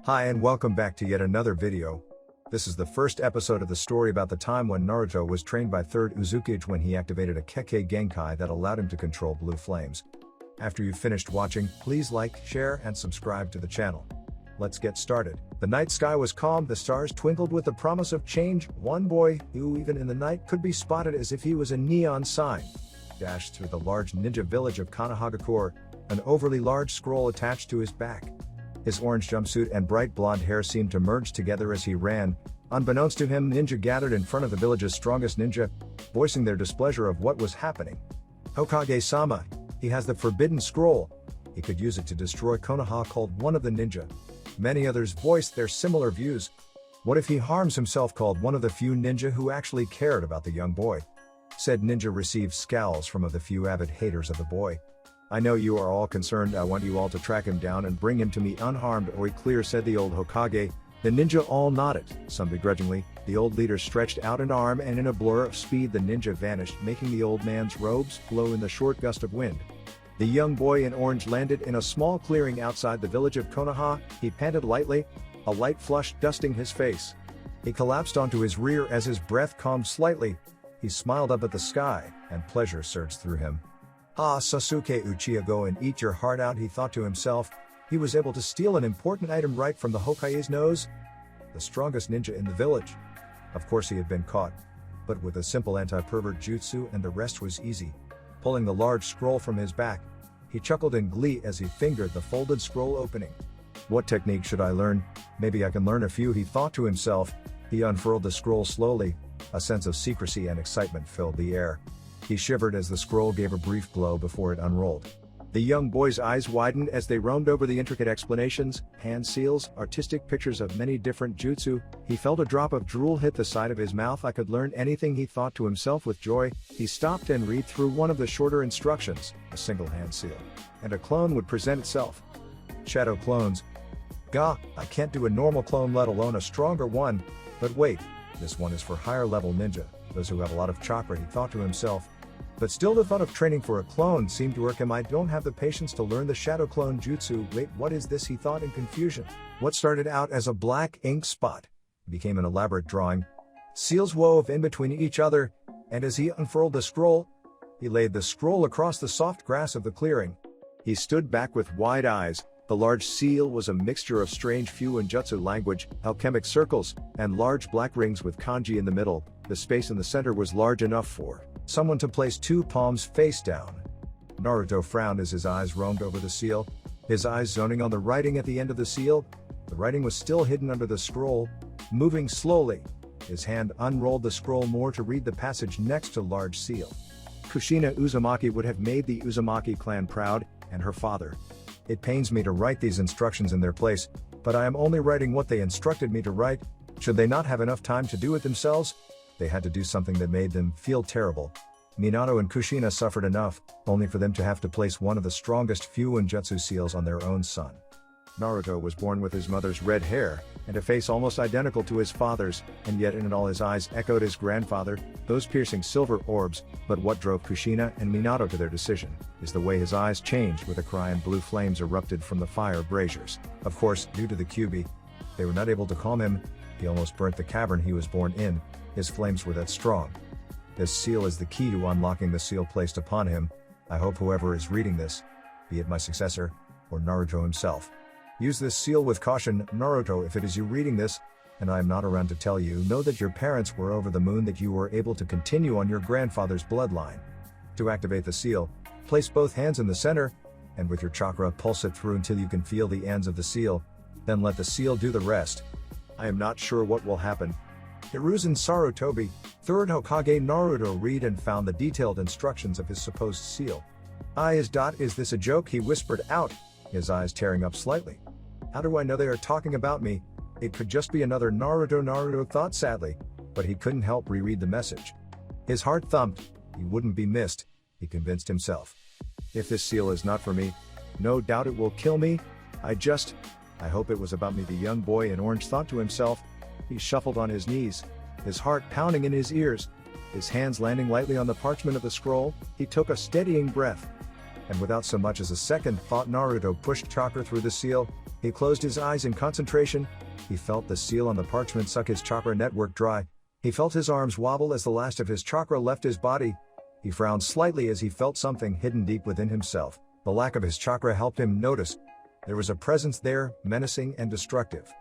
Hi and welcome back to yet another video. This is the first episode of the story about the time when Naruto was trained by 3rd Uzukage when he activated a Kekkei Genkai that allowed him to control blue flames. After you've finished watching, please like, share, and subscribe to the channel. Let's get started. The night sky was calm, the stars twinkled with the promise of change. One boy, who even in the night could be spotted as if he was a neon sign, dashed through the large ninja village of Konohagakure, an overly large scroll attached to his back. His orange jumpsuit and bright blonde hair seemed to merge together as he ran. Unbeknownst to him, ninja gathered in front of the village's strongest ninja, voicing their displeasure of what was happening. Hokage-sama, he has the forbidden scroll. He could use it to destroy Konoha, called one of the ninja. Many others voiced their similar views. What if he harms himself, called one of the few ninja who actually cared about the young boy. Said ninja received scowls from of the few avid haters of the boy. I know you are all concerned. I want you all to track him down and bring him to me unharmed or clear, said the old Hokage. The ninja all nodded, some begrudgingly. The old leader stretched out an arm and in a blur of speed the ninja vanished, making the old man's robes blow in the short gust of wind. The young boy in orange landed in a small clearing outside the village of Konoha. He panted lightly, a light flush dusting his face. He collapsed onto his rear as his breath calmed slightly. He smiled up at the sky, and pleasure surged through him. Ah, Sasuke Uchiha, go and eat your heart out, he thought to himself. He was able to steal an important item right from the Hokage's nose. The strongest ninja in the village. Of course he had been caught. But with a simple anti-pervert jutsu and the rest was easy. Pulling the large scroll from his back, he chuckled in glee as he fingered the folded scroll opening. What technique should I learn? Maybe I can learn a few, he thought to himself. He unfurled the scroll slowly. A sense of secrecy and excitement filled the air. He shivered as the scroll gave a brief glow before it unrolled. The young boy's eyes widened as they roamed over the intricate explanations, hand seals, artistic pictures of many different jutsu. He felt a drop of drool hit the side of his mouth. I could learn anything, he thought to himself with joy. He stopped and read through one of the shorter instructions, a single hand seal, and a clone would present itself. Shadow clones. Gah, I can't do a normal clone, let alone a stronger one. But wait, this one is for higher level ninja, those who have a lot of chakra, he thought to himself. But still the thought of training for a clone seemed to irk him. I don't have the patience to learn the shadow clone jutsu. Wait, what is this, he thought in confusion. What started out as a black ink spot became an elaborate drawing. Seals wove in between each other, and as he unfurled the scroll, he laid the scroll across the soft grass of the clearing. He stood back with wide eyes. The large seal was a mixture of strange Fuinjutsu language, alchemic circles, and large black rings with kanji in the middle. The space in the center was large enough for someone to place 2 palms face down. Naruto frowned as his eyes roamed over the seal, his eyes zoning on the writing at the end of the seal. The writing was still hidden under the scroll. Moving slowly, his hand unrolled the scroll more to read the passage next to large seal. Kushina Uzumaki would have made the Uzumaki clan proud, and her father. It pains me to write these instructions in their place, but I am only writing what they instructed me to write. Should they not have enough time to do it themselves? They had to do something that made them feel terrible. Minato and Kushina suffered enough, only for them to have to place one of the strongest Fuinjutsu seals on their own son. Naruto was born with his mother's red hair, and a face almost identical to his father's, and yet in it all his eyes echoed his grandfather, those piercing silver orbs. But what drove Kushina and Minato to their decision is the way his eyes changed with a cry and blue flames erupted from the fire braziers. Of course, due to the Kyuubi, they were not able to calm him. He almost burnt the cavern he was born in. His flames were that strong. This seal is the key to unlocking the seal placed upon him. I hope whoever is reading this, be it my successor, or Naruto himself, use this seal with caution. Naruto, if it is you reading this, and I am not around to tell you, know that your parents were over the moon that you were able to continue on your grandfather's bloodline. To activate the seal, place both hands in the center, and with your chakra pulse it through until you can feel the ends of the seal, then let the seal do the rest. I am not sure what will happen. Hiruzen Sarutobi, 3rd Hokage. Naruto read and found the detailed instructions of his supposed seal. Is this a joke, he whispered out, his eyes tearing up slightly. How do I know they are talking about me? It could just be another Naruto, Naruto thought sadly, but he couldn't help reread the message. His heart thumped. He wouldn't be missed, he convinced himself. If this seal is not for me, no doubt it will kill me. I hope it was about me, the young boy in orange thought to himself. He shuffled on his knees, his heart pounding in his ears, his hands landing lightly on the parchment of the scroll. He took a steadying breath, and without so much as a second thought, Naruto pushed Chakra through the seal. He closed his eyes in concentration. He felt the seal on the parchment suck his chakra network dry. He felt his arms wobble as the last of his chakra left his body. He frowned slightly as he felt something hidden deep within himself. The lack of his chakra helped him notice. There was a presence there, menacing and destructive.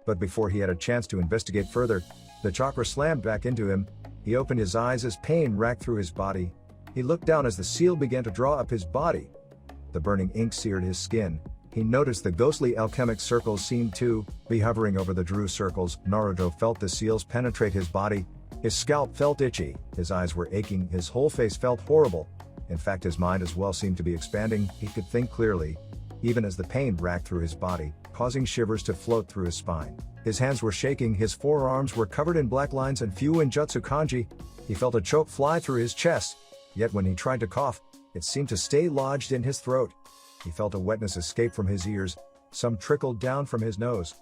But before he had a chance to investigate further, the chakra slammed back into him. He opened his eyes as pain racked through his body. He looked down as the seal began to draw up his body. The burning ink seared his skin. He noticed the ghostly alchemic circles seemed to be hovering over the Drew circles. Naruto felt the seals penetrate his body. His scalp felt itchy, his eyes were aching, his whole face felt horrible. In fact, his mind as well seemed to be expanding. He could think clearly, even as the pain racked through his body, causing shivers to float through his spine. His hands were shaking, his forearms were covered in black lines and few in jutsu kanji. He felt a choke fly through his chest, yet when he tried to cough, it seemed to stay lodged in his throat. He felt a wetness escape from his ears, some trickled down from his nose.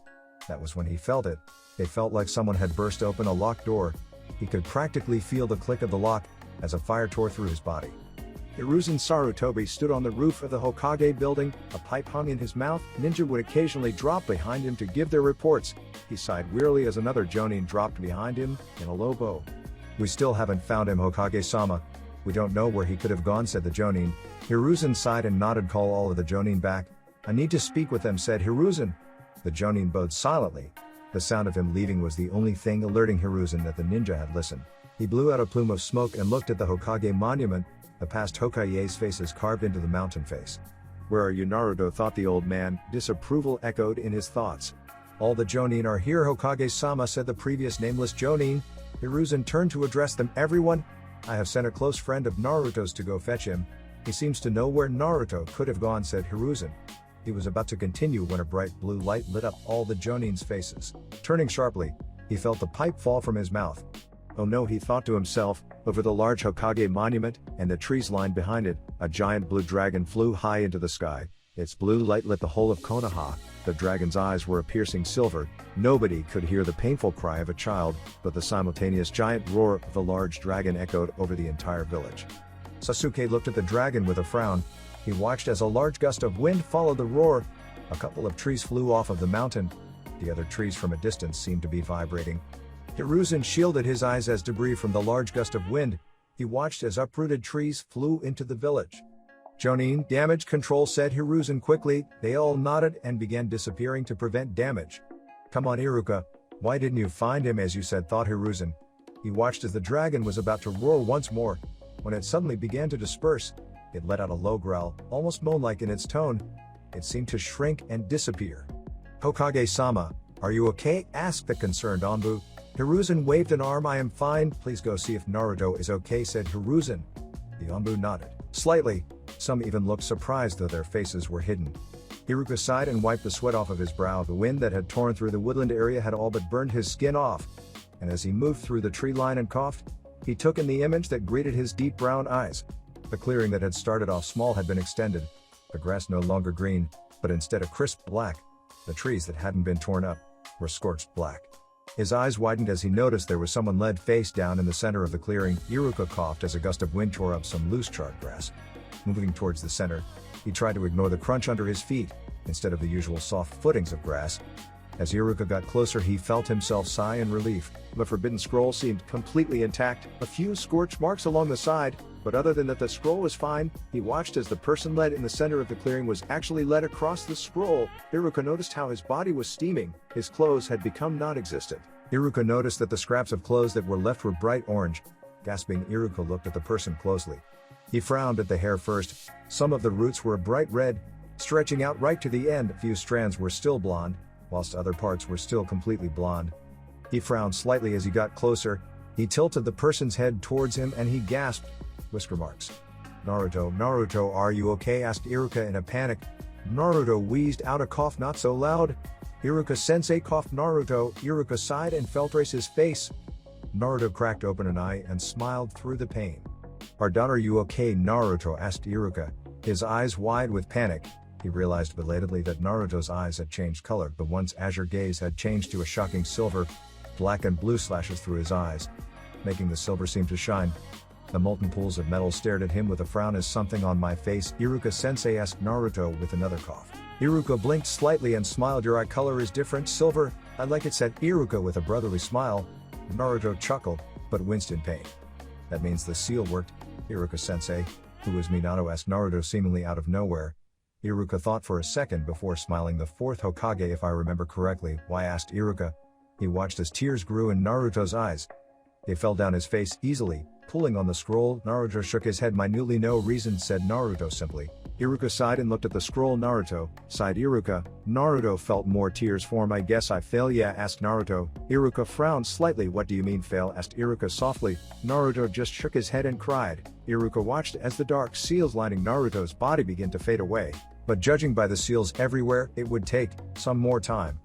That was when he felt it. It felt like someone had burst open a locked door. He could practically feel the click of the lock, as a fire tore through his body. Hiruzen Sarutobi stood on the roof of the Hokage building, a pipe hung in his mouth. Ninja would occasionally drop behind him to give their reports. He sighed wearily as another jonin dropped behind him, in a low bow. "We still haven't found him, Hokage-sama. We don't know where he could have gone," said the jonin. Hiruzen sighed and nodded. "Call all of the jonin back. I need to speak with them," said Hiruzen. The jonin bowed silently. The sound of him leaving was the only thing alerting Hiruzen that the ninja had listened. He blew out a plume of smoke and looked at the Hokage monument, the past Hokage's faces carved into the mountain face. "Where are you, Naruto?" thought the old man. Disapproval echoed in his thoughts. "All the jonin are here, Hokage-sama," said the previous nameless jonin. Hiruzen turned to address them. "Everyone, I have sent a close friend of Naruto's to go fetch him. He seems to know where Naruto could have gone," said Hiruzen. He was about to continue when a bright blue light lit up all the jonin's faces. Turning sharply, he felt the pipe fall from his mouth. "Oh no," he thought to himself. Over the large Hokage monument, and the trees lined behind it, a giant blue dragon flew high into the sky. Its blue light lit the whole of Konoha. The dragon's eyes were a piercing silver. Nobody could hear the painful cry of a child, but the simultaneous giant roar of the large dragon echoed over the entire village. Sasuke looked at the dragon with a frown. He watched as a large gust of wind followed the roar. A couple of trees flew off of the mountain. The other trees from a distance seemed to be vibrating. Hiruzen shielded his eyes as debris from the large gust of wind. He watched as uprooted trees flew into the village. "Jonin, damage control," said Hiruzen quickly. They all nodded and began disappearing to prevent damage. "Come on, Iruka. Why didn't you find him as you said?" thought Hiruzen. He watched as the dragon was about to roar once more. When it suddenly began to disperse, it let out a low growl, almost moan-like in its tone. It seemed to shrink and disappear. "Hokage-sama, are you okay?" asked the concerned Anbu. Hiruzen waved an arm. "I am fine. Please go see if Naruto is okay," said Hiruzen. The Anbu nodded slightly. Some even looked surprised, though their faces were hidden. Iruka sighed and wiped the sweat off of his brow. The wind that had torn through the woodland area had all but burned his skin off. And as he moved through the tree line and coughed, he took in the image that greeted his deep brown eyes. The clearing that had started off small had been extended. The grass no longer green, but instead a crisp black. The trees that hadn't been torn up were scorched black. His eyes widened as he noticed there was someone laid face down in the center of the clearing. Iruka coughed as a gust of wind tore up some loose charred grass. Moving towards the center, he tried to ignore the crunch under his feet, instead of the usual soft footings of grass. As Iruka got closer, he felt himself sigh in relief. The forbidden scroll seemed completely intact, a few scorch marks along the side, but other than that the scroll was fine. He watched as the person led in the center of the clearing was actually led across the scroll. Iruka noticed how his body was steaming. His clothes had become non-existent. Iruka noticed that the scraps of clothes that were left were bright orange. Gasping, Iruka looked at the person closely. He frowned at the hair first. Some of the roots were bright red, stretching out right to the end. A few strands were still blonde, whilst other parts were still completely blonde. He frowned slightly as he got closer. He tilted the person's head towards him and he gasped. Whisker marks. Naruto, are you okay?" asked Iruka in a panic. Naruto wheezed out a cough, not so loud. "Iruka-sensei," coughed Naruto. Iruka sighed and felt his face. Naruto cracked open an eye and smiled through the pain. "Are you okay, Naruto?" asked Iruka, his eyes wide with panic. He realized belatedly that Naruto's eyes had changed color. The once azure gaze had changed to a shocking silver. Black and blue slashes through his eyes, making the silver seem to shine. The molten pools of metal stared at him with a frown. "Is something on my face, Iruka-sensei?" asked Naruto with another cough. Iruka blinked slightly and smiled. Your eye color is different, silver. I like it, said Iruka with a brotherly smile. Naruto chuckled, but winced in pain. That means the seal worked, Iruka-sensei. Who is Minato, asked Naruto seemingly out of nowhere. Iruka thought for a second before smiling. The fourth Hokage, if I remember correctly. Why, asked Iruka. He watched as tears grew in Naruto's eyes. They fell down his face easily, pulling on the scroll. Naruto shook his head. Minutely. No reason, said Naruto simply. Iruka sighed and looked at the scroll. Naruto, sighed Iruka. Naruto felt more tears form. I guess I fail, yeah, asked Naruto. Iruka frowned slightly. What do you mean fail, asked Iruka softly. Naruto just shook his head and cried. Iruka watched as the dark seals lining Naruto's body began to fade away. But judging by the seals everywhere, it would take some more time.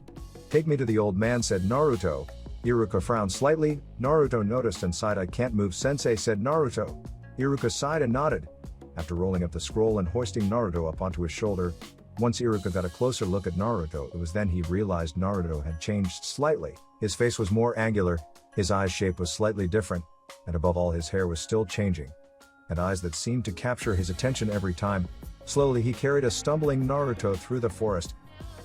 Take me to the old man, said Naruto. Iruka frowned slightly. Naruto noticed and sighed. I can't move, sensei, said Naruto. Iruka sighed and nodded. After rolling up the scroll and hoisting Naruto up onto his shoulder, once Iruka got a closer look at Naruto, it was then he realized Naruto had changed slightly. His face was more angular, his eyes' shape was slightly different, and above all his hair was still changing. And eyes that seemed to capture his attention every time. Slowly he carried a stumbling Naruto through the forest.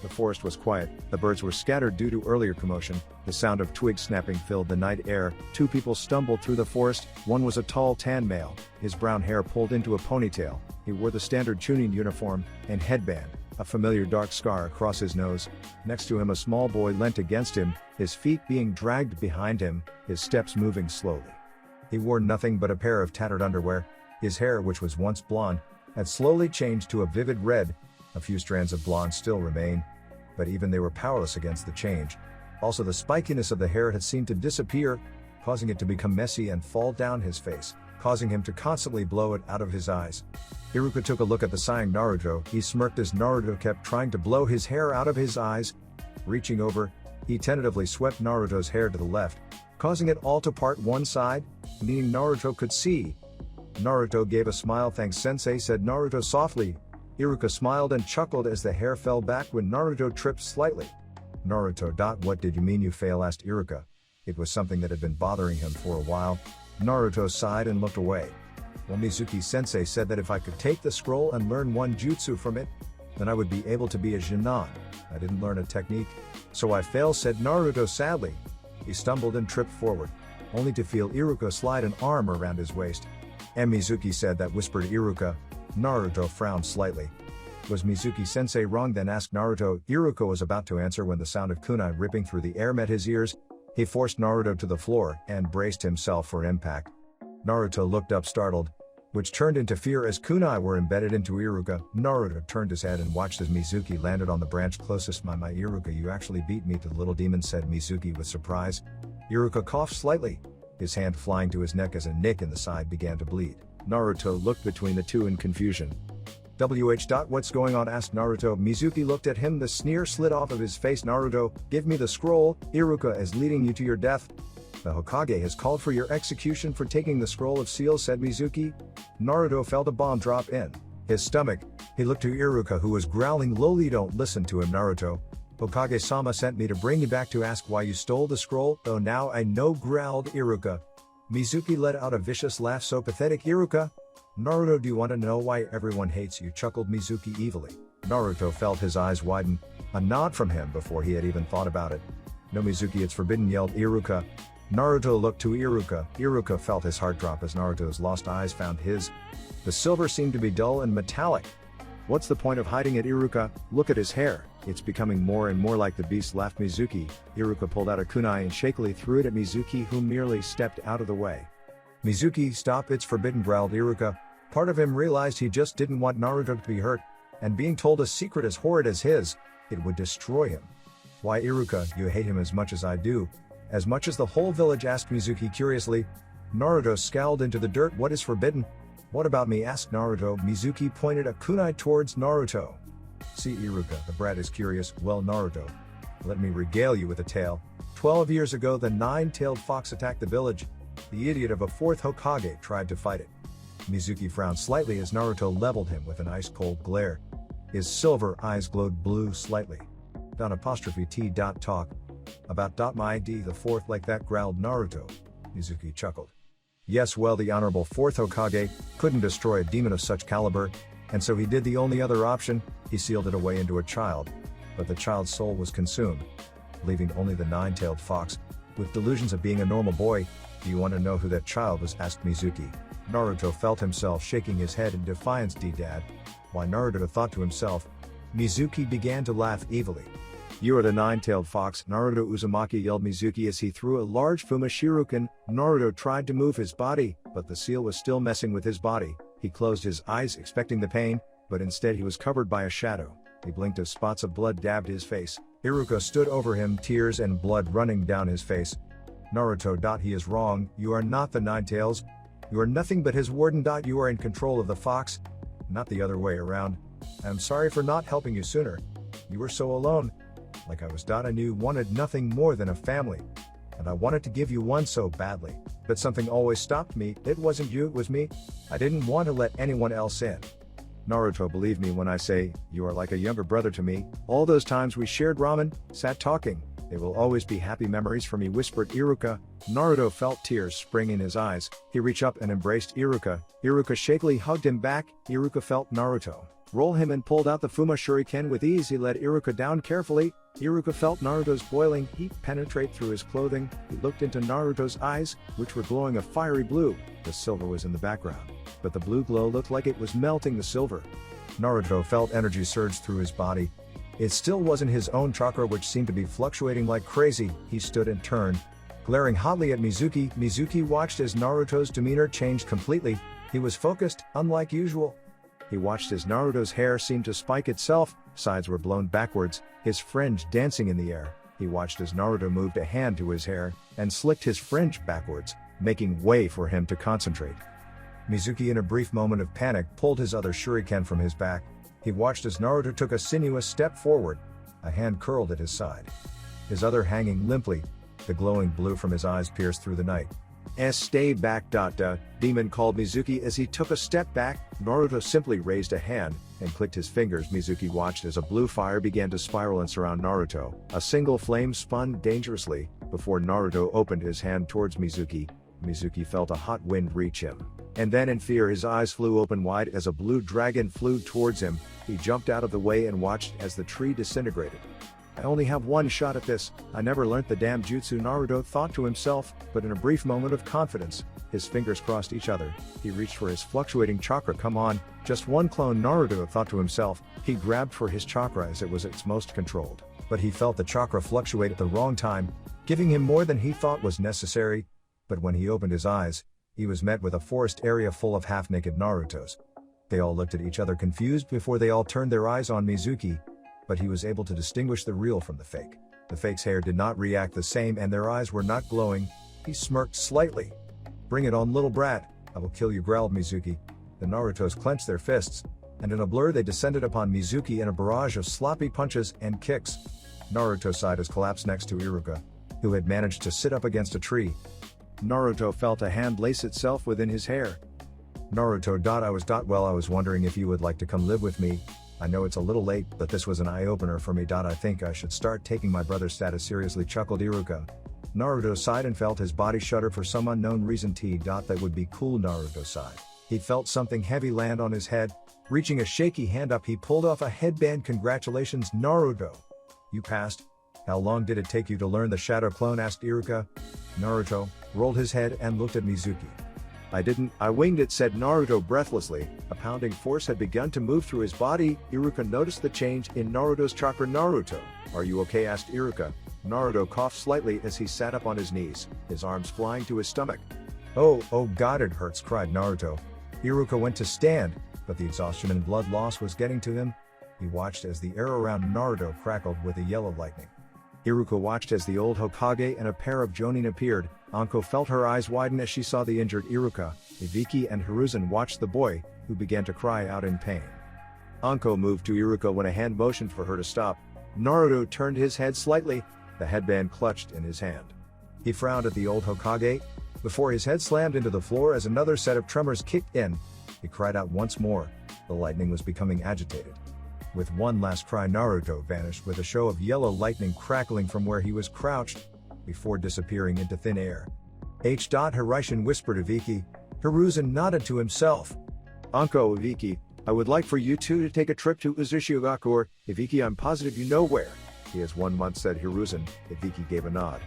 The forest was quiet, the birds were scattered due to earlier commotion, the sound of twigs snapping filled the night air. Two people stumbled through the forest. One was a tall tan male, his brown hair pulled into a ponytail. He wore the standard Chunin uniform and headband, a familiar dark scar across his nose. Next to him a small boy leant against him, his feet being dragged behind him, his steps moving slowly. He wore nothing but a pair of tattered underwear. His hair, which was once blonde, had slowly changed to a vivid red. A few strands of blonde still remained, but even they were powerless against the change. Also the spikiness of the hair had seemed to disappear, causing it to become messy and fall down his face, causing him to constantly blow it out of his eyes. Iruka took a look at the sighing Naruto. He smirked as Naruto kept trying to blow his hair out of his eyes. Reaching over, he tentatively swept Naruto's hair to the left, causing it all to part one side, meaning Naruto could see. Naruto gave a smile. Thanks, sensei, said Naruto softly. Iruka smiled and chuckled as the hair fell back when Naruto tripped slightly. Naruto. What did you mean you fail, asked Iruka. It was something that had been bothering him for a while. Naruto sighed and looked away. Well, Mizuki-sensei said that if I could take the scroll and learn one jutsu from it, then I would be able to be a Jinan. I didn't learn a technique, so I fail, said Naruto sadly. He stumbled and tripped forward, only to feel Iruka slide an arm around his waist. And Mizuki said that, whispered Iruka. Naruto frowned slightly. Was Mizuki-sensei wrong then, asked Naruto. Iruka was about to answer when the sound of kunai ripping through the air met his ears. He forced Naruto to the floor and braced himself for impact. Naruto looked up startled, which turned into fear as kunai were embedded into Iruka. Naruto turned his head and watched as Mizuki landed on the branch closest. My Iruka, you actually beat me to the little demon, said Mizuki with surprise. Iruka coughed slightly, his hand flying to his neck as a nick in the side began to bleed. Naruto looked between the two in confusion. What's going on, asked Naruto. Mizuki looked at him, the sneer slid off of his face. Naruto, give me the scroll. Iruka is leading you to your death. The Hokage has called for your execution for taking the scroll of seals, said Mizuki. Naruto felt a bomb drop in his stomach. He looked to Iruka, who was growling lowly. Don't listen to him, Naruto. Hokage-sama sent me to bring you back to ask why you stole the scroll. Oh, now I know, growled Iruka. Mizuki let out a vicious laugh. So pathetic, Iruka. Naruto, do you want to know why everyone hates you, chuckled Mizuki evilly. Naruto felt his eyes widen, a nod from him before he had even thought about it. No, Mizuki, it's forbidden, yelled Iruka. Naruto looked to Iruka. Iruka felt his heart drop as Naruto's lost eyes found his. The silver seemed to be dull and metallic. What's the point of hiding it, Iruka? Look at his hair. It's becoming more and more like the beast, laughed Mizuki. Iruka pulled out a kunai and shakily threw it at Mizuki, who merely stepped out of the way. Mizuki, stop, it's forbidden, growled Iruka. Part of him realized he just didn't want Naruto to be hurt, and being told a secret as horrid as his, it would destroy him. Why, Iruka, you hate him as much as I do? As much as the whole village, asked Mizuki curiously. Naruto scowled into the dirt. What is forbidden? What about me, asked Naruto. Mizuki pointed a kunai towards Naruto. See, Iruka, the brat is curious. Well, Naruto, let me regale you with a tale. 12 years ago, the nine-tailed fox attacked the village. The idiot of a fourth Hokage tried to fight it. Mizuki frowned slightly as Naruto leveled him with an ice-cold glare. His silver eyes glowed blue slightly. Talk. About my ID, the fourth like that, growled Naruto. Mizuki chuckled. Yes, well, the honorable fourth Hokage couldn't destroy a demon of such caliber, and so he did the only other option, He sealed it away into a child, but the child's soul was consumed, leaving only the nine-tailed fox, with delusions of being a normal boy. "Do you want to know who that child was?" asked Mizuki. Naruto felt himself shaking his head in defiance. "Dad." Why, Naruto thought to himself. Mizuki began to laugh evilly. "You are the nine-tailed fox, Naruto," Uzumaki yelled Mizuki as he threw a large Fumashiruken. Naruto tried to move his body, but the seal was still messing with his body. He closed his eyes expecting the pain, but instead he was covered by a shadow. He blinked as spots of blood dabbed his face. Iruka stood over him, tears and blood running down his face. "Naruto. He is wrong, you are not the Nine-Tails. You are nothing but his warden. You are in control of the fox, not the other way around. I am sorry for not helping you sooner. You were so alone. Like I was. I knew you wanted nothing more than a family. And I wanted to give you one so badly. But something always stopped me. It wasn't you, it was me. I didn't want to let anyone else in. Naruto, believe me when I say, you are like a younger brother to me. All those times we shared ramen, sat talking, they will always be happy memories for me," whispered Iruka. Naruto felt tears spring in his eyes. He reached up and embraced Iruka. Iruka shakily hugged him back. Iruka felt Naruto roll him and pulled out the Fuma Shuriken with ease. He led Iruka down carefully. Iruka felt Naruto's boiling heat penetrate through his clothing. He looked into Naruto's eyes, which were glowing a fiery blue. The silver was in the background, but the blue glow looked like it was melting the silver. Naruto felt energy surge through his body. It still wasn't his own chakra, which seemed to be fluctuating like crazy. He stood and turned, glaring hotly at Mizuki. Mizuki watched as Naruto's demeanor changed completely. He was focused, unlike usual. He watched as Naruto's hair seemed to spike itself, sides were blown backwards, his fringe dancing in the air. He watched as Naruto moved a hand to his hair and slicked his fringe backwards, making way for him to concentrate. Mizuki, in a brief moment of panic, pulled his other shuriken from his back. He watched as Naruto took a sinuous step forward. A hand curled at his side, his other hanging limply. The glowing blue from his eyes pierced through the night. "Stay back. Demon," called Mizuki as he took a step back. Naruto simply raised a hand and clicked his fingers. Mizuki watched as a blue fire began to spiral and surround Naruto. A single flame spun dangerously before Naruto opened his hand towards Mizuki. Mizuki felt a hot wind reach him. And then in fear his eyes flew open wide as a blue dragon flew towards him. He jumped out of the way and watched as the tree disintegrated. "I only have one shot at this. I never learnt the damn jutsu," Naruto thought to himself, but in a brief moment of confidence, his fingers crossed each other. He reached for his fluctuating chakra. "Come on, just one clone," Naruto thought to himself. He grabbed for his chakra as it was its most controlled, but he felt the chakra fluctuate at the wrong time, giving him more than he thought was necessary. But when he opened his eyes, he was met with a forest area full of half-naked Narutos. They all looked at each other confused before they all turned their eyes on Mizuki. But he was able to distinguish the real from the fake. The fake's hair did not react the same and their eyes were not glowing. He smirked slightly. "Bring it on, little brat. I will kill you," growled Mizuki. The Narutos clenched their fists, and in a blur they descended upon Mizuki in a barrage of sloppy punches and kicks. Naruto sighed as collapsed next to Iruka, who had managed to sit up against a tree. Naruto felt a hand lace itself within his hair. "Naruto. I was wondering if you would like to come live with me. I know it's a little late, but this was an eye-opener for me. I think I should start taking my brother's status seriously," chuckled Iruka. Naruto sighed and felt his body shudder for some unknown reason. That would be cool, Naruto sighed. He felt something heavy land on his head. Reaching a shaky hand up, he pulled off a headband. "Congratulations, Naruto. You passed." "How long did it take you to learn the shadow clone?" asked Iruka. Naruto rolled his head and looked at Mizuki. I winged it," said Naruto breathlessly. A pounding force had begun to move through his body. Iruka noticed the change in Naruto's chakra. "Naruto, are you okay?" asked Iruka. Naruto coughed slightly as he sat up on his knees, his arms flying to his stomach. Oh God, it hurts," cried Naruto. Iruka went to stand, but the exhaustion and blood loss was getting to him. He watched as the air around Naruto crackled with a yellow lightning. Iruka watched as the old Hokage and a pair of Jonin appeared. Anko felt her eyes widen as she saw the injured Iruka. Ibiki and Hiruzen watched the boy, who began to cry out in pain. Anko moved to Iruka when a hand motioned for her to stop. Naruto turned his head slightly, the headband clutched in his hand. He frowned at the old Hokage, before his head slammed into the floor as another set of tremors kicked in. He cried out once more. The lightning was becoming agitated. With one last cry, Naruto vanished with a show of yellow lightning crackling from where he was crouched, before disappearing into thin air. Hiroishin whispered Ibiki. Hiruzen nodded to himself. "Anko, Ibiki, I would like for you two to take a trip to Uzukage or Ibiki. I'm positive you know where. He has 1 month, said Hiruzen. Ibiki gave a nod.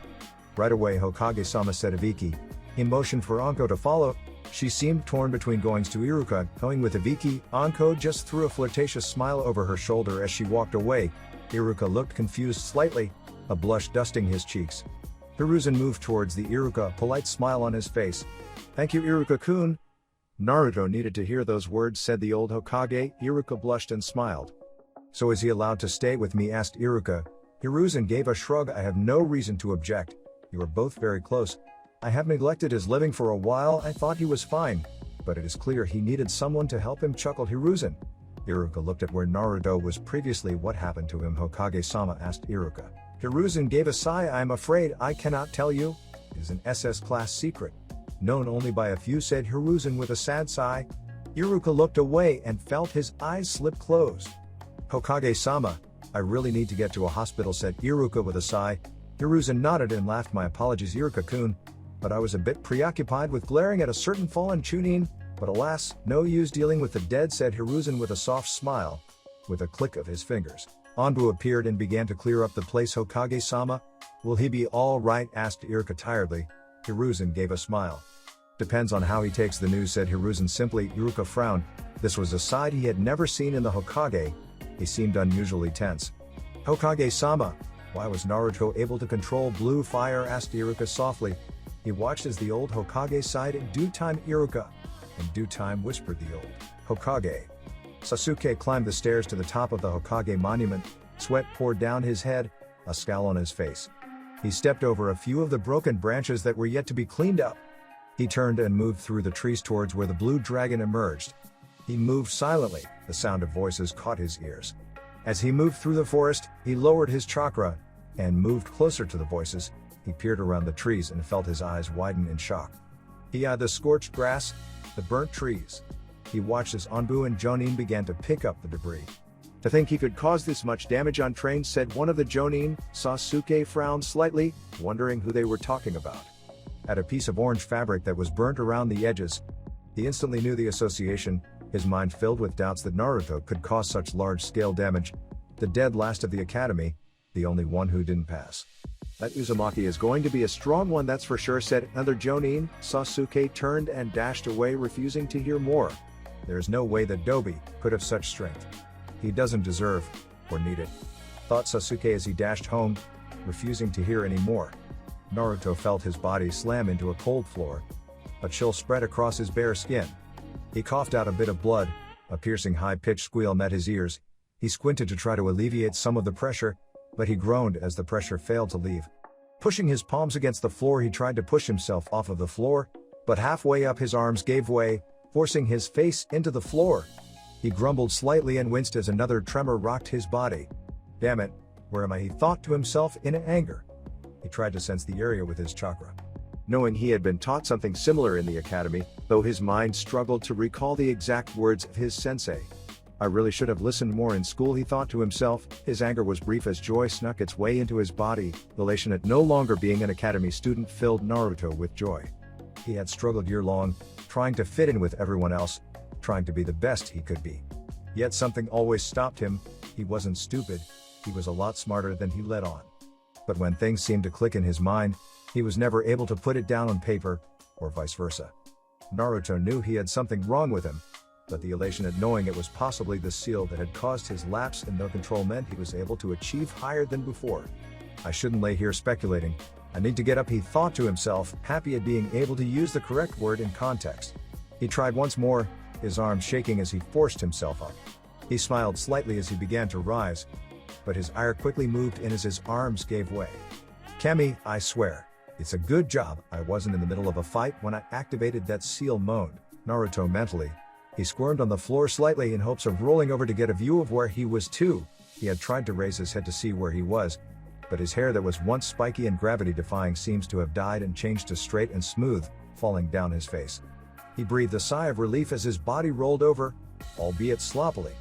Right away Hokage-sama, said Ibiki. He motioned for Anko to follow. She seemed torn between going to Iruka, going with Ibiki. Anko just threw a flirtatious smile over her shoulder as she walked away. Iruka looked confused slightly, a blush dusting his cheeks. Hiruzen moved towards the Iruka, a polite smile on his face. Thank you, Iruka-kun. Naruto needed to hear those words, said the old Hokage. Iruka blushed and smiled. So is he allowed to stay with me, asked Iruka. Hiruzen gave a shrug. I have no reason to object. You are both very close. I have neglected his living for a while. I thought he was fine, but it is clear he needed someone to help him, chuckled Hiruzen. Iruka looked at where Naruto was previously. What happened to him, Hokage-sama, asked Iruka. Hiruzen gave a sigh. I'm afraid I cannot tell you. It is an SS class secret. Known only by a few, said Hiruzen with a sad sigh. Iruka looked away and felt his eyes slip closed. Hokage-sama, I really need to get to a hospital, said Iruka with a sigh. Hiruzen nodded and laughed. My apologies, Iruka-kun, but I was a bit preoccupied with glaring at a certain fallen chunin, but alas, no use dealing with the dead, said Hiruzen with a soft smile. With a click of his fingers, Anbu appeared and began to clear up the place. Hokage-sama, will he be all right, asked Iruka tiredly. Hiruzen gave a smile. Depends on how he takes the news, said Hiruzen simply. Iruka frowned. This was a side he had never seen in the Hokage. He seemed unusually tense. Hokage-sama, why was Naruto able to control blue fire, asked Iruka softly. He watched as the old Hokage sighed. In due time, Iruka. In due time, whispered the old Hokage. Sasuke climbed the stairs to the top of the Hokage monument. Sweat poured down his head, a scowl on his face. He stepped over a few of the broken branches that were yet to be cleaned up. He turned and moved through the trees towards where the blue dragon emerged. He moved silently. The sound of voices caught his ears. As he moved through the forest, he lowered his chakra and moved closer to the voices. He peered around the trees and felt his eyes widen in shock. He eyed the scorched grass, the burnt trees. He watched as Anbu and Jonin began to pick up the debris. To think he could cause this much damage on trains, said one of the Jonin. Sasuke frowned slightly, wondering who they were talking about. At a piece of orange fabric that was burnt around the edges, he instantly knew the association, his mind filled with doubts that Naruto could cause such large-scale damage. The dead last of the academy, the only one who didn't pass. That Uzumaki is going to be a strong one, that's for sure, said another Jonin. Sasuke turned and dashed away, refusing to hear more. There is no way that Dobi could have such strength. He doesn't deserve, or need it, thought Sasuke as he dashed home, refusing to hear any more. Naruto felt his body slam into a cold floor. A chill spread across his bare skin. He coughed out a bit of blood. A piercing high-pitched squeal met his ears. He squinted to try to alleviate some of the pressure, but he groaned as the pressure failed to leave. Pushing his palms against the floor, he tried to push himself off of the floor, but halfway up his arms gave way, forcing his face into the floor. He grumbled slightly and winced as another tremor rocked his body. Damn it, where am I? He thought to himself in anger. He tried to sense the area with his chakra. Knowing he had been taught something similar in the academy, though his mind struggled to recall the exact words of his sensei. I really should have listened more in school, he thought to himself. His anger was brief as joy snuck its way into his body. Elation at no longer being an academy student filled Naruto with joy. He had struggled year-long, trying to fit in with everyone else, trying to be the best he could be. Yet something always stopped him. He wasn't stupid, he was a lot smarter than he let on. But when things seemed to click in his mind, he was never able to put it down on paper, or vice versa. Naruto knew he had something wrong with him, but the elation at knowing it was possibly the seal that had caused his lapse in no control meant he was able to achieve higher than before. I shouldn't lay here speculating. I need to get up, he thought to himself, happy at being able to use the correct word in context. He tried once more, his arms shaking as he forced himself up. He smiled slightly as he began to rise, but his ire quickly moved in as his arms gave way. Kami, I swear, it's a good job I wasn't in the middle of a fight when I activated that seal, moaned Naruto mentally. He squirmed on the floor slightly in hopes of rolling over to get a view of where he was too. He had tried to raise his head to see where he was, but his hair that was once spiky and gravity-defying seems to have died and changed to straight and smooth, falling down his face. He breathed a sigh of relief as his body rolled over, albeit sloppily.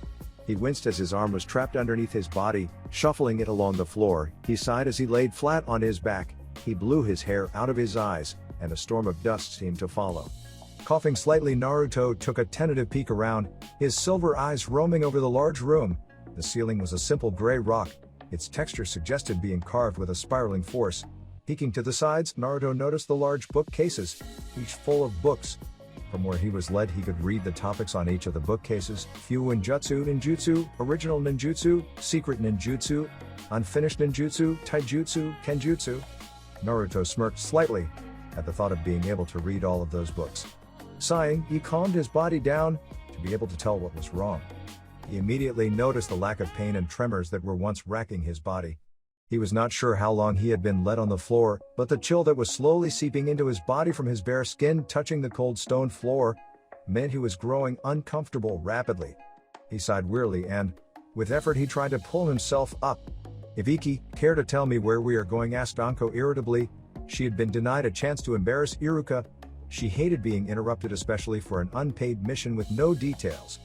He winced as his arm was trapped underneath his body, shuffling it along the floor. He sighed as he laid flat on his back. He blew his hair out of his eyes, and a storm of dust seemed to follow. Coughing slightly, Naruto took a tentative peek around, his silver eyes roaming over the large room. The ceiling was a simple gray rock. Its texture suggested being carved with a spiraling force. Peeking to the sides, Naruto noticed the large bookcases, each full of books. From where he was led, he could read the topics on each of the bookcases: Fuin Ninjutsu, Original Ninjutsu, Secret Ninjutsu, Unfinished Ninjutsu, Taijutsu, Kenjutsu. Naruto smirked slightly at the thought of being able to read all of those books. Sighing, he calmed his body down to be able to tell what was wrong. He immediately noticed the lack of pain and tremors that were once racking his body. He was not sure how long he had been led on the floor, but the chill that was slowly seeping into his body from his bare skin touching the cold stone floor meant he was growing uncomfortable rapidly. He sighed wearily and, with effort, he tried to pull himself up. "Ibiki, care to tell me where we are going?" asked Anko irritably. She had been denied a chance to embarrass Iruka. She hated being interrupted, especially for an unpaid mission with no details.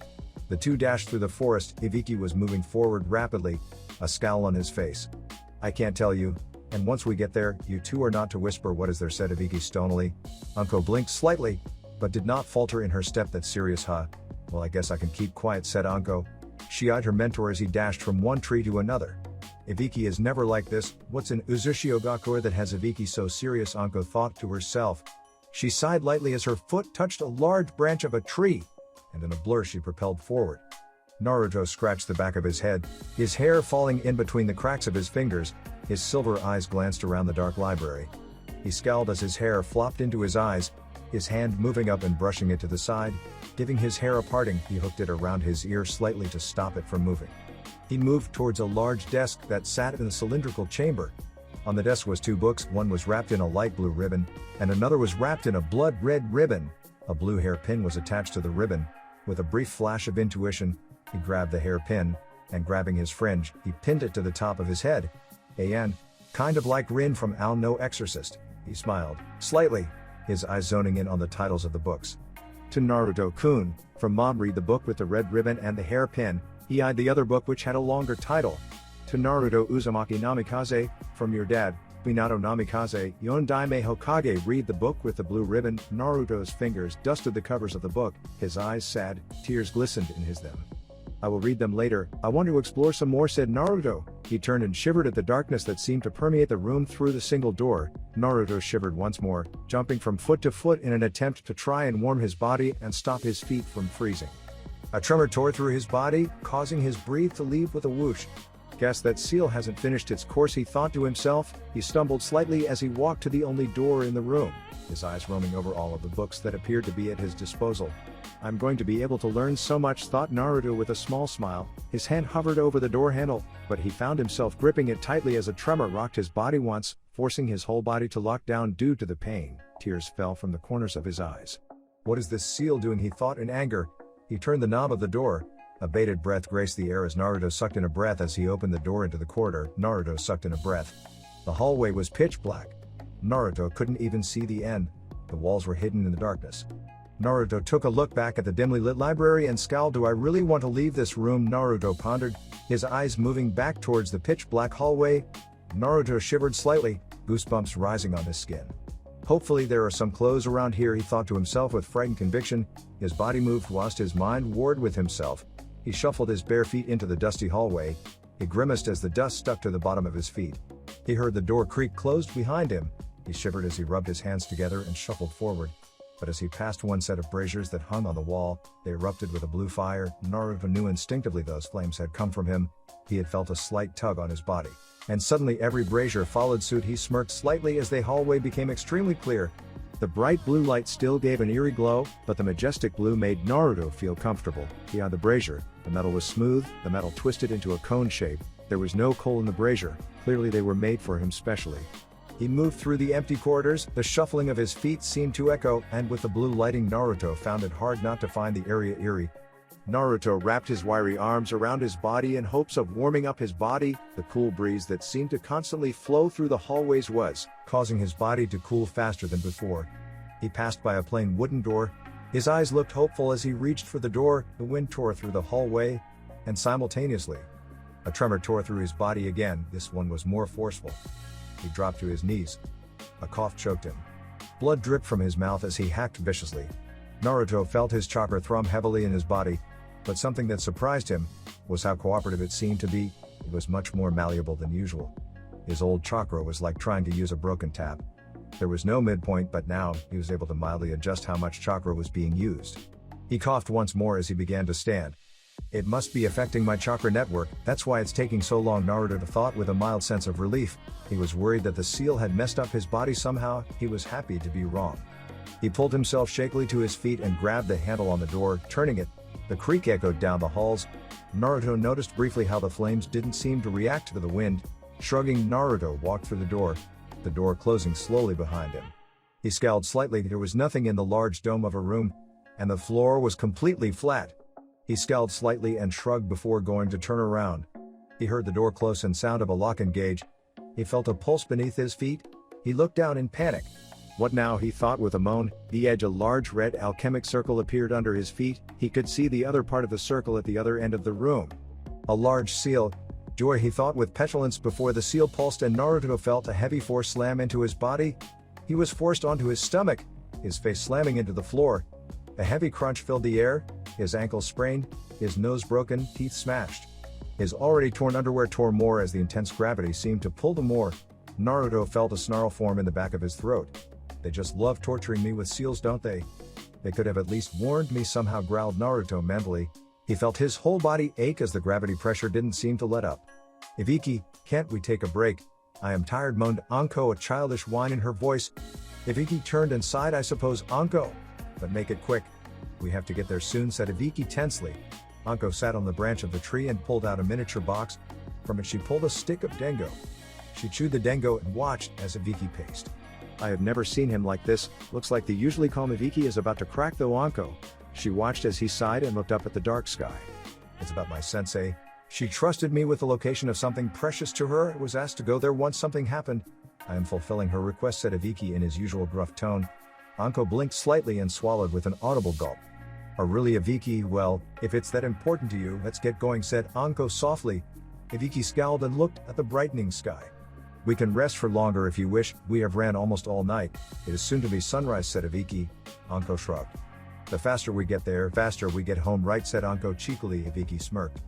The two dashed through the forest. Ibiki was moving forward rapidly, a scowl on his face. "I can't tell you, and once we get there, you two are not to whisper what is there," said Ibiki stonily. Anko blinked slightly, but did not falter in her step. "That's serious, huh? Well, I guess I can keep quiet," said Anko. She eyed her mentor as he dashed from one tree to another. "Ibiki is never like this. What's in Uzushiogakure that has Ibiki so serious?" Anko thought to herself. She sighed lightly as her foot touched a large branch of a tree, and in a blur she propelled forward. Naruto scratched the back of his head, his hair falling in between the cracks of his fingers. His silver eyes glanced around the dark library. He scowled as his hair flopped into his eyes, his hand moving up and brushing it to the side. Giving his hair a parting, he hooked it around his ear slightly to stop it from moving. He moved towards a large desk that sat in a cylindrical chamber. On the desk was two books. One was wrapped in a light blue ribbon, and another was wrapped in a blood red ribbon. A blue hairpin was attached to the ribbon. With a brief flash of intuition, he grabbed the hairpin, and grabbing his fringe, he pinned it to the top of his head. "And, kind of like Rin from Ao no Exorcist," he smiled slightly, his eyes zoning in on the titles of the books. "To Naruto-kun, from Mom, read the book with the red ribbon and the hairpin." He eyed the other book, which had a longer title. "To Naruto Uzumaki Namikaze, from your dad, Minato Namikaze, Yondaime Hokage, read the book with the blue ribbon." Naruto's fingers dusted the covers of the book, his eyes sad, tears glistened in his them. "I will read them later. I want to explore some more," said Naruto. He turned and shivered at the darkness that seemed to permeate the room through the single door. Naruto shivered once more, jumping from foot to foot in an attempt to try and warm his body and stop his feet from freezing. A tremor tore through his body, causing his breath to leave with a whoosh. "Guess that seal hasn't finished its course," he thought to himself. He stumbled slightly as he walked to the only door in the room, his eyes roaming over all of the books that appeared to be at his disposal. "I'm going to be able to learn so much," thought Naruto with a small smile. His hand hovered over the door handle, but he found himself gripping it tightly as a tremor rocked his body once, forcing his whole body to lock down due to the pain. Tears fell from the corners of his eyes. "What is this seal doing?" he thought in anger. He turned the knob of the door. A bated breath graced the air as Naruto sucked in a breath. As he opened the door into the corridor, Naruto sucked in a breath. The hallway was pitch black. Naruto couldn't even see the end. The walls were hidden in the darkness. Naruto took a look back at the dimly lit library and scowled. "Do I really want to leave this room?" Naruto pondered, his eyes moving back towards the pitch black hallway. Naruto shivered slightly, goosebumps rising on his skin. "Hopefully there are some clothes around here," he thought to himself with frightened conviction. His body moved whilst his mind warred with himself. He shuffled his bare feet into the dusty hallway. He grimaced as the dust stuck to the bottom of his feet. He heard the door creak closed behind him. He shivered as he rubbed his hands together and shuffled forward. But as he passed one set of braziers that hung on the wall, they erupted with a blue fire. Naruto knew instinctively those flames had come from him. He had felt a slight tug on his body. And suddenly every brazier followed suit. He smirked slightly as the hallway became extremely clear. The bright blue light still gave an eerie glow, but the majestic blue made Naruto feel comfortable. Beyond the brazier, the metal was smooth, the metal twisted into a cone shape. There was no coal in the brazier. Clearly they were made for him specially. He moved through the empty corridors. The shuffling of his feet seemed to echo, and with the blue lighting, Naruto found it hard not to find the area eerie. Naruto wrapped his wiry arms around his body in hopes of warming up his body. The cool breeze that seemed to constantly flow through the hallways was causing his body to cool faster than before. He passed by a plain wooden door. His eyes looked hopeful as he reached for the door. The wind tore through the hallway, and simultaneously, a tremor tore through his body again. This one was more forceful. He dropped to his knees. A cough choked him. Blood dripped from his mouth as he hacked viciously. Naruto felt his chakra thrum heavily in his body, but something that surprised him was how cooperative it seemed to be. It was much more malleable than usual. His old chakra was like trying to use a broken tap. There was no midpoint, but now he was able to mildly adjust how much chakra was being used. He coughed once more as he began to stand. It must be affecting my chakra network, that's why it's taking so long, Naruto thought with a mild sense of relief. He was worried that the seal had messed up his body somehow. He was happy to be wrong. He pulled himself shakily to his feet and grabbed the handle on the door, turning it. The creak echoed down the halls. Naruto noticed briefly how the flames didn't seem to react to the wind. Shrugging, Naruto walked through the door closing slowly behind him. He scowled slightly. There was nothing in the large dome of a room, and the floor was completely flat. He scowled slightly and shrugged before going to turn around. He heard the door close and sound of a lock engage. He felt a pulse beneath his feet. He looked down in panic. What now, he thought with a moan. The edge, a large red alchemic circle appeared under his feet. He could see the other part of the circle at the other end of the room. A large seal. Joy, he thought with petulance before the seal pulsed and Naruto felt a heavy force slam into his body. He was forced onto his stomach, his face slamming into the floor. A heavy crunch filled the air, his ankle sprained, his nose broken, teeth smashed. His already torn underwear tore more as the intense gravity seemed to pull them more. Naruto felt a snarl form in the back of his throat. They just love torturing me with seals, don't they? They could have at least warned me somehow, growled Naruto mentally. He felt his whole body ache as the gravity pressure didn't seem to let up. Ibiki, can't we take a break? I am tired, moaned Anko, a childish whine in her voice. Ibiki turned and sighed. I suppose, Anko. But make it quick. We have to get there soon, said Ibiki tensely. Anko sat on the branch of the tree and pulled out a miniature box. From it she pulled a stick of dengo. She chewed the dengo and watched as Ibiki paced. I have never seen him like this. Looks like the usually calm Ibiki is about to crack though, Anko. She watched as he sighed and looked up at the dark sky. It's about my sensei. She trusted me with the location of something precious to her. I was asked to go there once something happened. I am fulfilling her request, said Ibiki in his usual gruff tone. Anko blinked slightly and swallowed with an audible gulp. Oh really, Ibiki? Well, if it's that important to you, let's get going, said Anko softly. Ibiki scowled and looked at the brightening sky. We can rest for longer if you wish. We have ran almost all night. It is soon to be sunrise, said Ibiki. Anko shrugged. The faster we get there, faster we get home, right, said Anko cheekily. Ibiki smirked.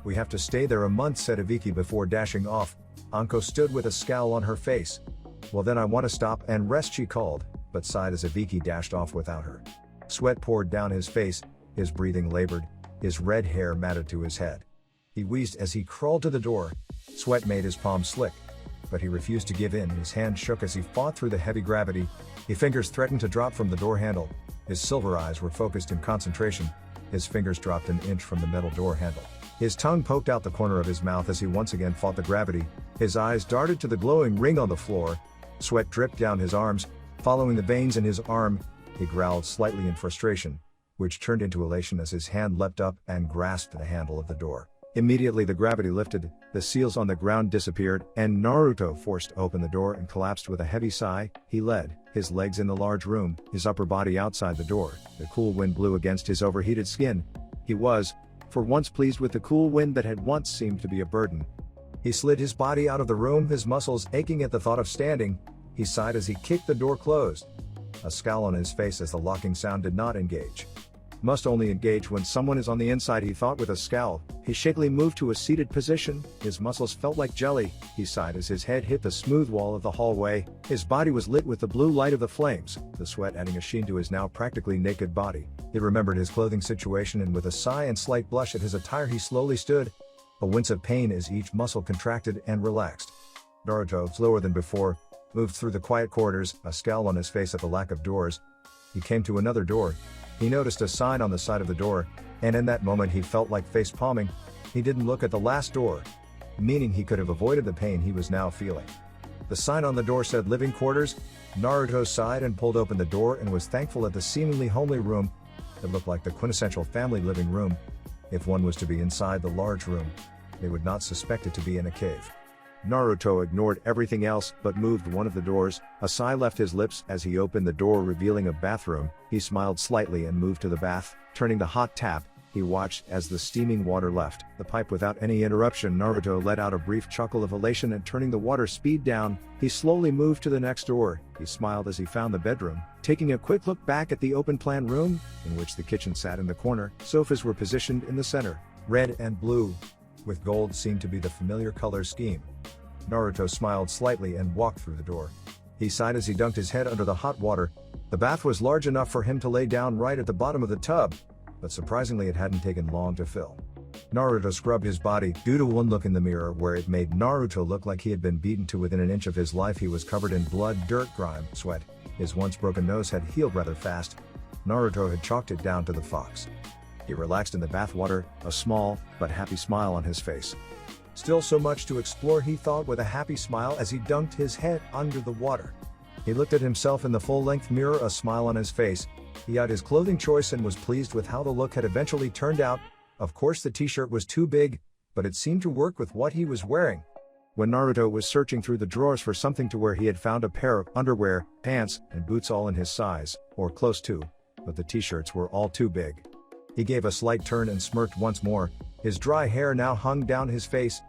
We have to stay there a month, said Ibiki before dashing off. Anko stood with a scowl on her face. Well then I want to stop and rest, she called, but sighed as Ibiki dashed off without her. Sweat poured down his face, his breathing labored, his red hair matted to his head. He wheezed as he crawled to the door. Sweat made his palms slick, but he refused to give in. His hand shook as he fought through the heavy gravity. His fingers threatened to drop from the door handle. His silver eyes were focused in concentration. His fingers dropped an inch from the metal door handle. His tongue poked out the corner of his mouth as he once again fought the gravity. His eyes darted to the glowing ring on the floor. Sweat dripped down his arms, following the veins in his arm. He growled slightly in frustration, which turned into elation as his hand leapt up and grasped the handle of the door. Immediately the gravity lifted, the seals on the ground disappeared, and Naruto forced open the door and collapsed with a heavy sigh. He led, his legs in the large room, his upper body outside the door. The cool wind blew against his overheated skin. He was, for once, pleased with the cool wind that had once seemed to be a burden. He slid his body out of the room, his muscles aching at the thought of standing. He sighed as he kicked the door closed. A scowl on his face as the locking sound did not engage. Must only engage when someone is on the inside, he thought with a scowl. He shakily moved to a seated position. His muscles felt like jelly. He sighed as his head hit the smooth wall of the hallway. His body was lit with the blue light of the flames, the sweat adding a sheen to his now practically naked body. He remembered his clothing situation and with a sigh and slight blush at his attire he slowly stood. A wince of pain as each muscle contracted and relaxed. Naruto, slower than before, moved through the quiet corridors, a scowl on his face at the lack of doors. He came to another door. He noticed a sign on the side of the door, and in that moment he felt like face-palming. He didn't look at the last door, meaning he could have avoided the pain he was now feeling. The sign on the door said living quarters. Naruto sighed and pulled open the door and was thankful at the seemingly homely room. It looked like the quintessential family living room. If one was to be inside the large room, they would not suspect it to be in a cave. Naruto ignored everything else but moved one of the doors. A sigh left his lips as he opened the door, revealing a bathroom. He smiled slightly and moved to the bath, turning the hot tap. He watched as the steaming water left the pipe without any interruption. Naruto let out a brief chuckle of elation and turning the water speed down, he slowly moved to the next door. He smiled as he found the bedroom, taking a quick look back at the open-plan room, in which the kitchen sat in the corner. Sofas were positioned in the center, red and blue, with gold seemed to be the familiar color scheme. Naruto smiled slightly and walked through the door. He sighed as he dunked his head under the hot water. The bath was large enough for him to lay down right at the bottom of the tub, but surprisingly it hadn't taken long to fill. Naruto scrubbed his body. Due to one look in the mirror where it made Naruto look like he had been beaten to within an inch of his life, he was covered in blood, dirt, grime, sweat. His once broken nose had healed rather fast. Naruto had chalked it down to the fox. He relaxed in the bathwater, a small, but happy smile on his face. Still so much to explore, he thought with a happy smile as he dunked his head under the water. He looked at himself in the full-length mirror, a smile on his face. He eyed his clothing choice and was pleased with how the look had eventually turned out. Of course the t-shirt was too big, but it seemed to work with what he was wearing. When Naruto was searching through the drawers for something to wear, he had found a pair of underwear, pants, and boots all in his size, or close to, but the t-shirts were all too big. He gave a slight turn and smirked once more. His dry hair now hung down his face.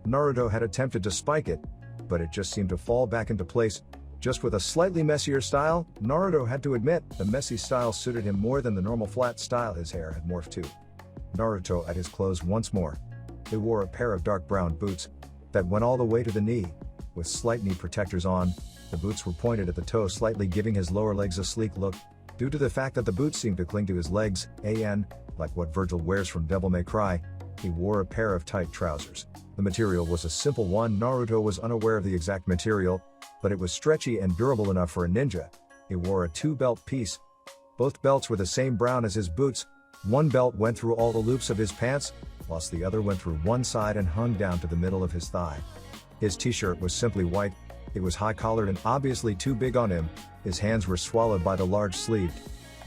Naruto had attempted to spike it, but it just seemed to fall back into place. Just with a slightly messier style, Naruto had to admit the messy style suited him more than the normal flat style his hair had morphed to. Naruto eyed his clothes once more. He wore a pair of dark brown boots that went all the way to the knee, with slight knee protectors on. The boots were pointed at the toe, slightly giving his lower legs a sleek look. Due to the fact that the boots seemed to cling to his legs, like what Virgil wears from Devil May Cry, he wore a pair of tight trousers. The material was a simple one. Naruto was unaware of the exact material, but it was stretchy and durable enough for a ninja. He wore a two-belt piece. Both belts were the same brown as his boots. One belt went through all the loops of his pants, whilst the other went through one side and hung down to the middle of his thigh. His t-shirt was simply white. It was high-collared and obviously too big on him. His hands were swallowed by the large sleeve,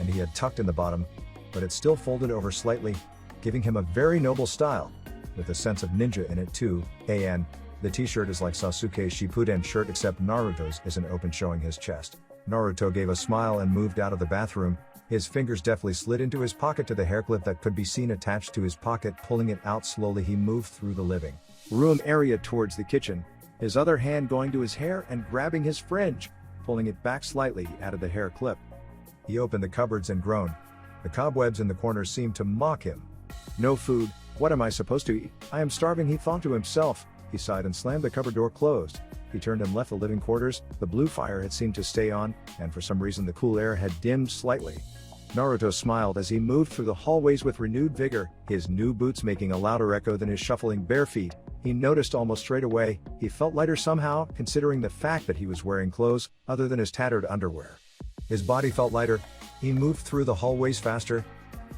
and he had tucked in the bottom, but it still folded over slightly, giving him a very noble style, with a sense of ninja in it too. The t-shirt is like Sasuke's Shippuden shirt, except Naruto's isn't open, showing his chest. Naruto gave a smile and moved out of the bathroom. His fingers deftly slid into his pocket to the hair clip that could be seen attached to his pocket. Pulling it out slowly, he moved through the living room area towards the kitchen, his other hand going to his hair and grabbing his fringe. Pulling it back slightly, he added the hair clip. He opened the cupboards and groaned. The cobwebs in the corners seemed to mock him. No food. What am I supposed to eat? I am starving, he thought to himself. He sighed and slammed the cupboard door closed. He turned and left the living quarters. The blue fire had seemed to stay on, and for some reason the cool air had dimmed slightly. Naruto smiled as he moved through the hallways with renewed vigor, his new boots making a louder echo than his shuffling bare feet. He noticed almost straight away, he felt lighter somehow, considering the fact that he was wearing clothes other than his tattered underwear. His body felt lighter. He moved through the hallways faster.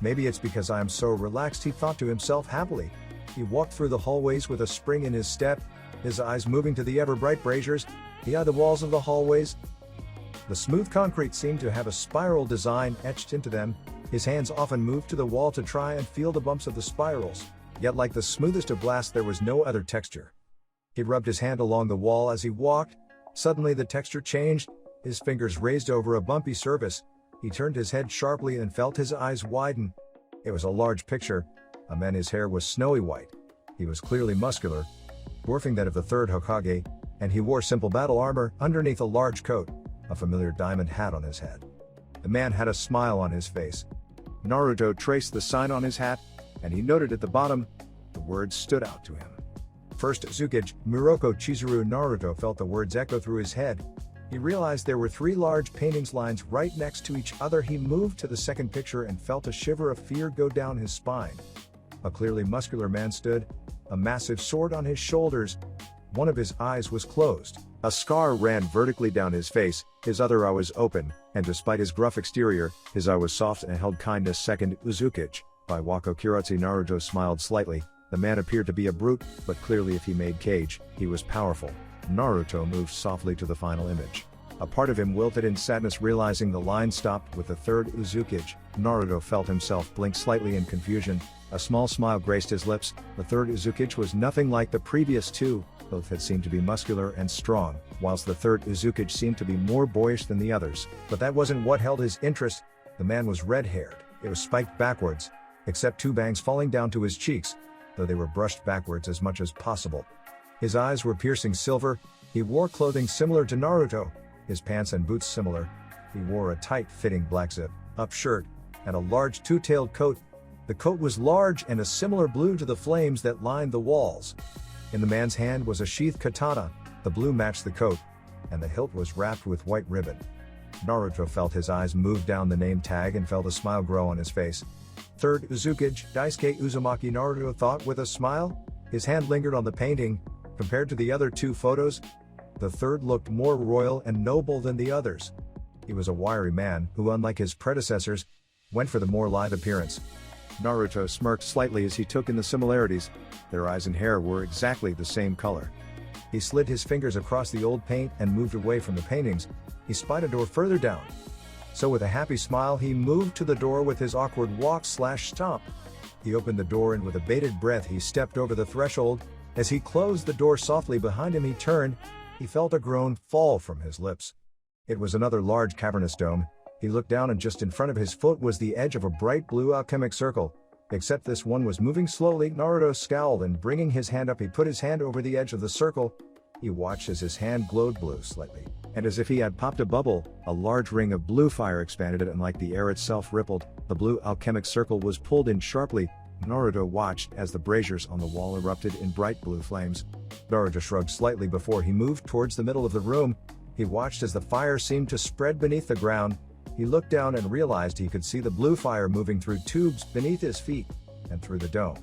Maybe it's because I am so relaxed, he thought to himself happily. He walked through the hallways with a spring in his step, his eyes moving to the ever-bright braziers. He eyed the walls of the hallways. The smooth concrete seemed to have a spiral design etched into them. His hands often moved to the wall to try and feel the bumps of the spirals, yet like the smoothest of glass there was no other texture. He rubbed his hand along the wall as he walked. Suddenly the texture changed. His fingers raised over a bumpy surface. He turned his head sharply and felt his eyes widen. It was a large picture. A man. His hair was snowy white. He was clearly muscular, dwarfing that of the third Hokage, and he wore simple battle armor underneath a large coat, a familiar diamond hat on his head. The man had a smile on his face. Naruto traced the sign on his hat, and he noted at the bottom, the words stood out to him. First Uzukage, Muroko Chizuru. Naruto felt the words echo through his head. He realized there were three large paintings lines right next to each other. He moved to the second picture and felt a shiver of fear go down his spine. A clearly muscular man stood, a massive sword on his shoulders. One of his eyes was closed. A scar ran vertically down his face, his other eye was open, and despite his gruff exterior, his eye was soft and held kindness. Second Uzukage, by Wako Kiratsu. Naruto smiled slightly. The man appeared to be a brute, but clearly if he made Kage, he was powerful. Naruto moved softly to the final image. A part of him wilted in sadness, realizing the line stopped with the third Uzukage. Naruto felt himself blink slightly in confusion. A small smile graced his lips. The third Uzukage was nothing like the previous two. Both had seemed to be muscular and strong, whilst the third Uzukage seemed to be more boyish than the others. But that wasn't what held his interest. The man was red-haired. It was spiked backwards. except 2 bangs falling down to his cheeks, though they were brushed backwards as much as possible. His eyes were piercing silver. He wore clothing similar to Naruto, his pants and boots similar. He wore a tight-fitting black zip-up shirt, and a large 2-tailed coat. The coat was large and a similar blue to the flames that lined the walls. In the man's hand was a sheathed katana. The blue matched the coat, and the hilt was wrapped with white ribbon. Naruto felt his eyes move down the name tag and felt a smile grow on his face. Third Uzukage, Daisuke Uzumaki, Naruto thought with a smile. His hand lingered on the painting. Compared to the other 2 photos, the third looked more royal and noble than the others. He was a wiry man who, unlike his predecessors, went for the more lithe appearance. Naruto smirked slightly as he took in the similarities. Their eyes and hair were exactly the same color. He slid his fingers across the old paint and moved away from the paintings. He spied a door further down. So with a happy smile he moved to the door with his awkward walk/stomp. He opened the door and with a bated breath he stepped over the threshold. As he closed the door softly behind him he turned. He felt a groan fall from his lips. It was another large cavernous dome. He looked down and just in front of his foot was the edge of a bright blue alchemic circle. Except this one was moving slowly. Naruto scowled and bringing his hand up he put his hand over the edge of the circle. He watched as his hand glowed blue slightly, and as if he had popped a bubble, a large ring of blue fire expanded and like the air itself rippled. The blue alchemic circle was pulled in sharply. Naruto watched as the braziers on the wall erupted in bright blue flames. Naruto shrugged slightly before he moved towards the middle of the room. He watched as the fire seemed to spread beneath the ground. He looked down and realized he could see the blue fire moving through tubes beneath his feet and through the dome.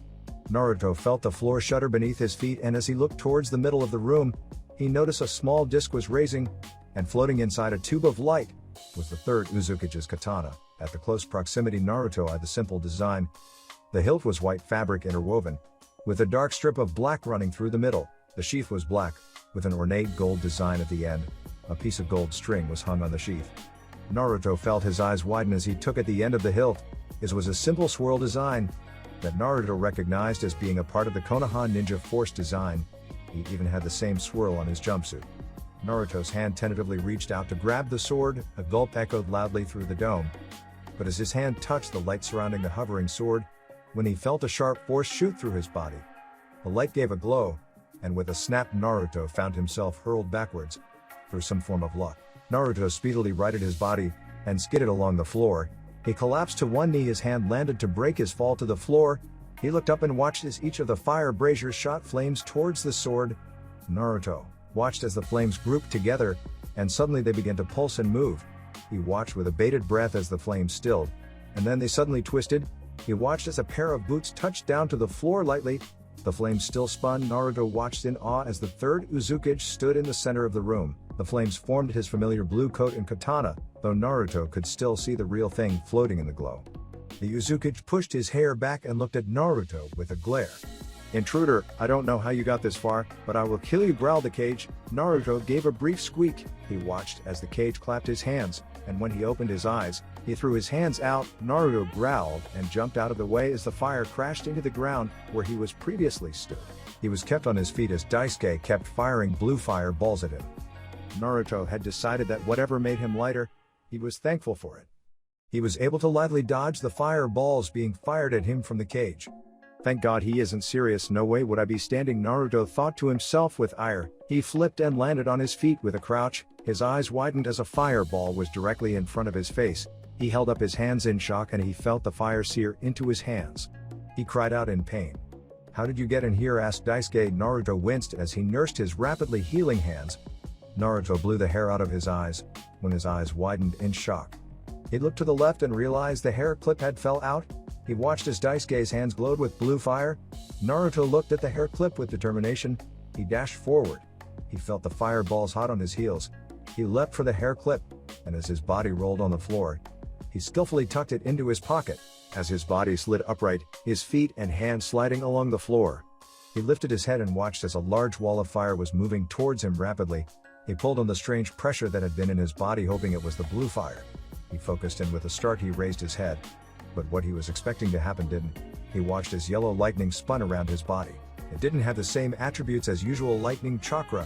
Naruto felt the floor shudder beneath his feet, and as he looked towards the middle of the room, he noticed a small disc was raising, and floating inside a tube of light was the third Uzukage's katana. At the close proximity Naruto eyed the simple design. The hilt was white fabric interwoven, with a dark strip of black running through the middle. The sheath was black, with an ornate gold design at the end. A piece of gold string was hung on the sheath. Naruto felt his eyes widen as he took at the end of the hilt. It was a simple swirl design that Naruto recognized as being a part of the Konoha Ninja Force design. He even had the same swirl on his jumpsuit. Naruto's hand tentatively reached out to grab the sword. A gulp echoed loudly through the dome. But as his hand touched the light surrounding the hovering sword, when he felt a sharp force shoot through his body, the light gave a glow, and with a snap Naruto found himself hurled backwards. Through some form of luck, Naruto speedily righted his body and skidded along the floor. He collapsed to one knee. His hand landed to break his fall to the floor. He looked up and watched as each of the fire braziers shot flames towards the sword. Naruto watched as the flames grouped together, and suddenly they began to pulse and move. He watched with a bated breath as the flames stilled, and then they suddenly twisted. He watched as a pair of boots touched down to the floor lightly. The flames still spun. Naruto watched in awe as the third Uzukage stood in the center of the room. The flames formed his familiar blue coat and katana, though Naruto could still see the real thing floating in the glow. The Uzukage pushed his hair back and looked at Naruto with a glare. "Intruder, I don't know how you got this far, but I will kill you," growled the cage. Naruto gave a brief squeak. He watched as the cage clapped his hands, and when he opened his eyes, he threw his hands out. Naruto growled and jumped out of the way as the fire crashed into the ground where he was previously stood. He was kept on his feet as Daisuke kept firing blue fire balls at him. Naruto had decided that whatever made him lighter, he was thankful for it. He was able to lightly dodge the fireballs being fired at him from the cage. "Thank God he isn't serious. No way would I be standing," Naruto thought to himself with ire. He flipped and landed on his feet with a crouch. His eyes widened as a fireball was directly in front of his face. He held up his hands in shock and he felt the fire sear into his hands. He cried out in pain. "How did you get in here?" asked Daisuke. Naruto winced as he nursed his rapidly healing hands. Naruto blew the hair out of his eyes. When his eyes widened in shock, he looked to the left and realized the hair clip had fell out. He watched as Daisuke's hands glowed with blue fire. Naruto looked at the hair clip with determination. He dashed forward. He felt the fireballs hot on his heels. He leapt for the hair clip, and as his body rolled on the floor, he skillfully tucked it into his pocket. As his body slid upright, his feet and hands sliding along the floor, he lifted his head and watched as a large wall of fire was moving towards him rapidly. He pulled on the strange pressure that had been in his body, hoping it was the blue fire. He focused, and with a start he raised his head. But what he was expecting to happen didn't. He watched as yellow lightning spun around his body. It didn't have the same attributes as usual lightning chakra.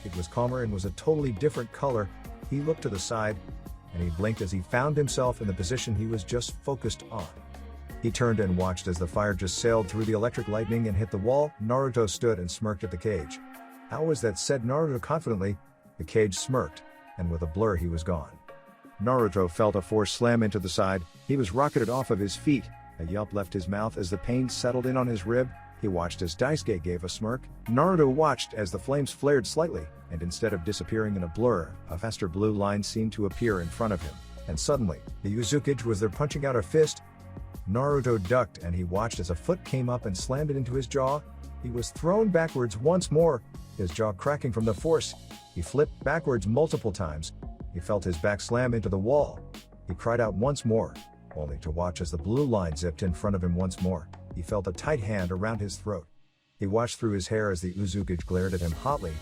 It was calmer and was a totally different color. He looked to the side, and he blinked as he found himself in the position he was just focused on. He turned and watched as the fire just sailed through the electric lightning and hit the wall. Naruto stood and smirked at the cage. "How was that?" said Naruto confidently. The cage smirked, and with a blur he was gone. Naruto felt a force slam into the side. He was rocketed off of his feet. A yelp left his mouth as the pain settled in on his rib. He watched as Daisuke gave a smirk. Naruto watched as the flames flared slightly, and instead of disappearing in a blur, a faster blue line seemed to appear in front of him. And suddenly, the Uzukage was there punching out a fist. Naruto ducked and he watched as a foot came up and slammed it into his jaw. He was thrown backwards once more, his jaw cracking from the force. He flipped backwards multiple times. He felt his back slam into the wall. He cried out once more, only to watch as the blue line zipped in front of him once more. He felt a tight hand around his throat. He watched through his hair as the Uzukage glared at him hotly.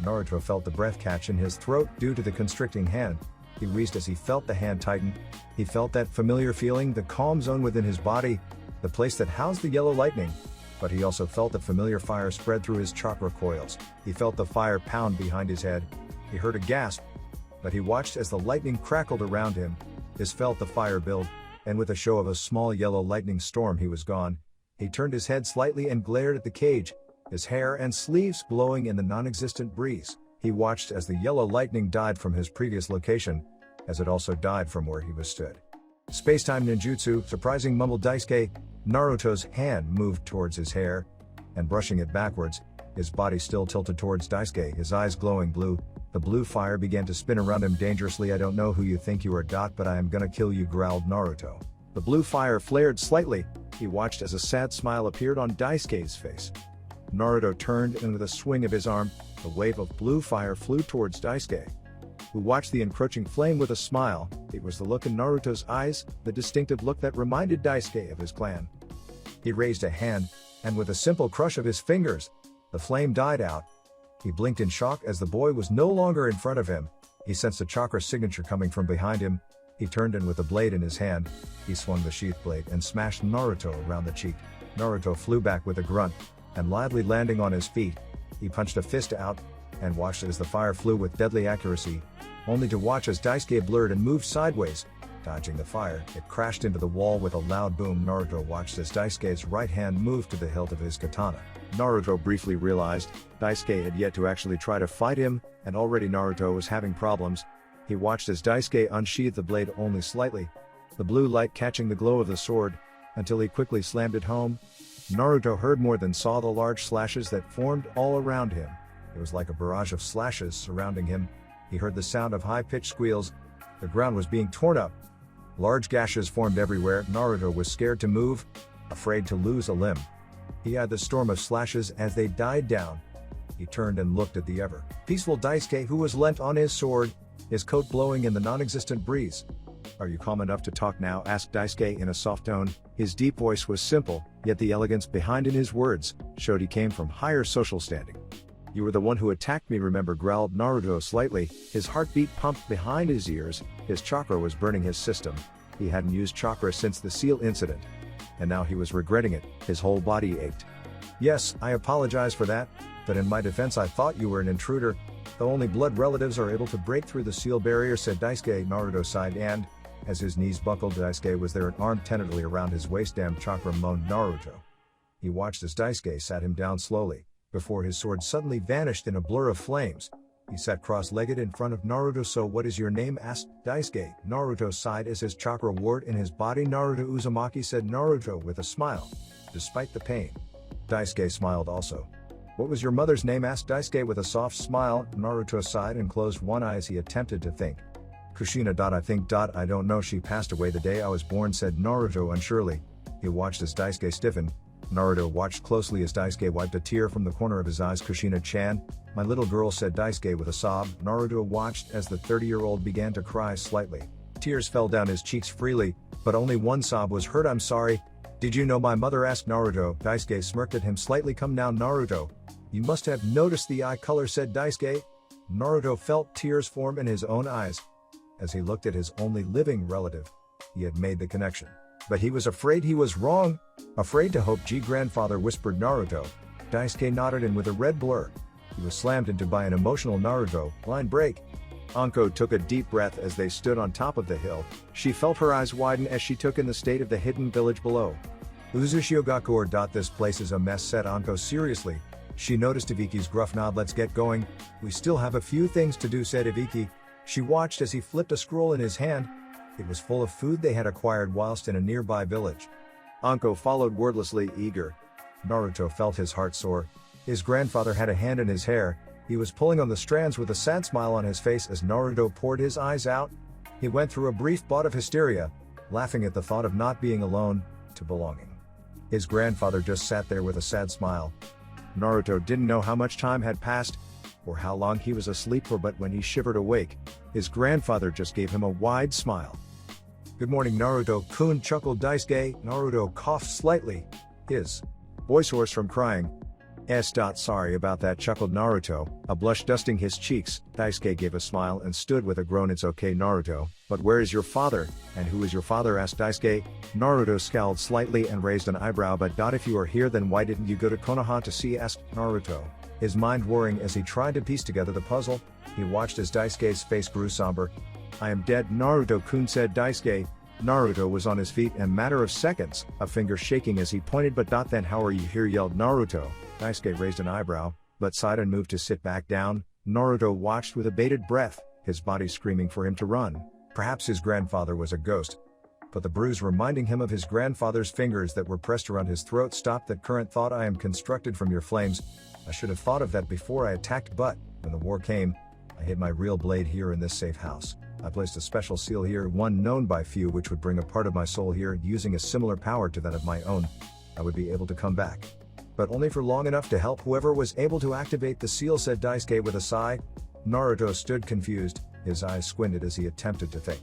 Naruto felt the breath catch in his throat due to the constricting hand. He wheezed as he felt the hand tighten. He felt that familiar feeling, the calm zone within his body, the place that housed the yellow lightning. But he also felt the familiar fire spread through his chakra coils. He felt the fire pound behind his head. He heard a gasp, but he watched as the lightning crackled around him. He felt the fire build, and with a show of a small yellow lightning storm he was gone. He turned his head slightly and glared at the cage, his hair and sleeves blowing in the non-existent breeze. He watched as the yellow lightning died from his previous location, as it also died from where he was stood. "Space-time ninjutsu," surprising, mumbled Daisuke. Naruto's hand moved towards his hair, and brushing it backwards, his body still tilted towards Daisuke, his eyes glowing blue. The blue fire began to spin around him dangerously. "I don't know who you think you are, but I am gonna kill you," growled Naruto. The blue fire flared slightly. He watched as a sad smile appeared on Daisuke's face. Naruto turned and with a swing of his arm, a wave of blue fire flew towards Daisuke, who watched the encroaching flame with a smile. It was the look in Naruto's eyes, the distinctive look that reminded Daisuke of his clan. He raised a hand, and with a simple crush of his fingers, the flame died out. He blinked in shock as the boy was no longer in front of him. He sensed a chakra signature coming from behind him. He turned and with a blade in his hand, he swung the sheath blade and smashed Naruto around the cheek. Naruto flew back with a grunt, and lively landing on his feet, he punched a fist out, and watched as the fire flew with deadly accuracy, only to watch as Daisuke blurred and moved sideways. Dodging the fire, it crashed into the wall with a loud boom. Naruto watched as Daisuke's right hand moved to the hilt of his katana. Naruto briefly realized Daisuke had yet to actually try to fight him, and already Naruto was having problems. He watched as Daisuke unsheathed the blade only slightly, the blue light catching the glow of the sword, until he quickly slammed it home. Naruto heard more than saw the large slashes that formed all around him. It was like a barrage of slashes surrounding him. He heard the sound of high-pitched squeals. The ground was being torn up. Large gashes formed everywhere. Naruto was scared to move, afraid to lose a limb. He eyed the storm of slashes as they died down. He turned and looked at the ever-peaceful Daisuke, who was leant on his sword, his coat blowing in the non-existent breeze. "Are you calm enough to talk now?" asked Daisuke in a soft tone. His deep voice was simple, yet the elegance behind in his words showed he came from higher social standing. "You were the one who attacked me, remember?" growled Naruto slightly. His heartbeat pumped behind his ears. His chakra was burning his system. He hadn't used chakra since the seal incident, and now he was regretting it. His whole body ached. "Yes, I apologize for that, but in my defense I thought you were an intruder. The only blood relatives are able to break through the seal barrier," said Daisuke. Naruto sighed and, as his knees buckled, Daisuke was there, an arm tentatively around his waist. "Damn chakra," moaned Naruto. He watched as Daisuke sat him down slowly, before his sword suddenly vanished in a blur of flames. He sat cross-legged in front of Naruto. "So what is your name?" asked Daisuke. Naruto sighed as his chakra warred in his body. "Naruto Uzumaki," said Naruto with a smile, despite the pain. Daisuke smiled also. "What was your mother's name?" asked Daisuke with a soft smile. Naruto sighed and closed one eye as he attempted to think. "Kushina. I think. I don't know. She passed away the day I was born," said Naruto unsurely. He watched as Daisuke stiffened. Naruto watched closely as Daisuke wiped a tear from the corner of his eyes. "Kushina-chan, my little girl," said Daisuke with a sob. Naruto watched as the 30-year-old began to cry slightly. Tears fell down his cheeks freely, but only one sob was heard. "I'm sorry. Did you know my mother?" asked Naruto. Daisuke smirked at him slightly. "Come now, Naruto. You must have noticed the eye color," said Daisuke. Naruto felt tears form in his own eyes. As he looked at his only living relative, he had made the connection. But he was afraid he was wrong. "Afraid to hope, grandfather," whispered Naruto. Daisuke nodded, and with a red blur, he was slammed into by an emotional Naruto line break. Anko took a deep breath as they stood on top of the hill. She felt her eyes widen as she took in the state of the hidden village below. Uzushiogakure. This place is a mess, said Anko seriously. She noticed Iviki's gruff nod. Let's get going. We still have a few things to do, said Iviki. She watched as he flipped a scroll in his hand. It was full of food they had acquired whilst in a nearby village. Anko followed wordlessly, eager. Naruto felt his heart soar. His grandfather had a hand in his hair. He was pulling on the strands with a sad smile on his face as Naruto poured his eyes out. He went through a brief bout of hysteria, laughing at the thought of not being alone, to belonging. His grandfather just sat there with a sad smile. Naruto didn't know how much time had passed, or how long he was asleep for, but when he shivered awake, his grandfather just gave him a wide smile. Good morning, Naruto-kun, chuckled Daisuke. Naruto coughed slightly, his voice hoarse from crying. Sorry about that, chuckled Naruto, a blush dusting his cheeks. Daisuke gave a smile and stood with a groan. It's okay, Naruto, but where is your father? And who is your father? Asked Daisuke. Naruto scowled slightly and raised an eyebrow. But if you are here, then why didn't you go to Konoha to see? Asked Naruto, his mind whirring as he tried to piece together the puzzle. He watched as Daisuke's face grew somber. I am dead, Naruto-kun, said Daisuke. Naruto was on his feet in a matter of seconds, a finger shaking as he pointed. But then how are you here? Yelled Naruto. Daisuke raised an eyebrow, but sighed and moved to sit back down. Naruto watched with a bated breath, his body screaming for him to run. Perhaps his grandfather was a ghost. But the bruise reminding him of his grandfather's fingers that were pressed around his throat stopped that current thought. I am constructed from your flames. I should have thought of that before I attacked, but when the war came, I hid my real blade here in this safe house. I placed a special seal here, one known by few, which would bring a part of my soul here. Using a similar power to that of my own, I would be able to come back. But only for long enough to help whoever was able to activate the seal, said Daisuke with a sigh. Naruto stood confused, his eyes squinted as he attempted to think.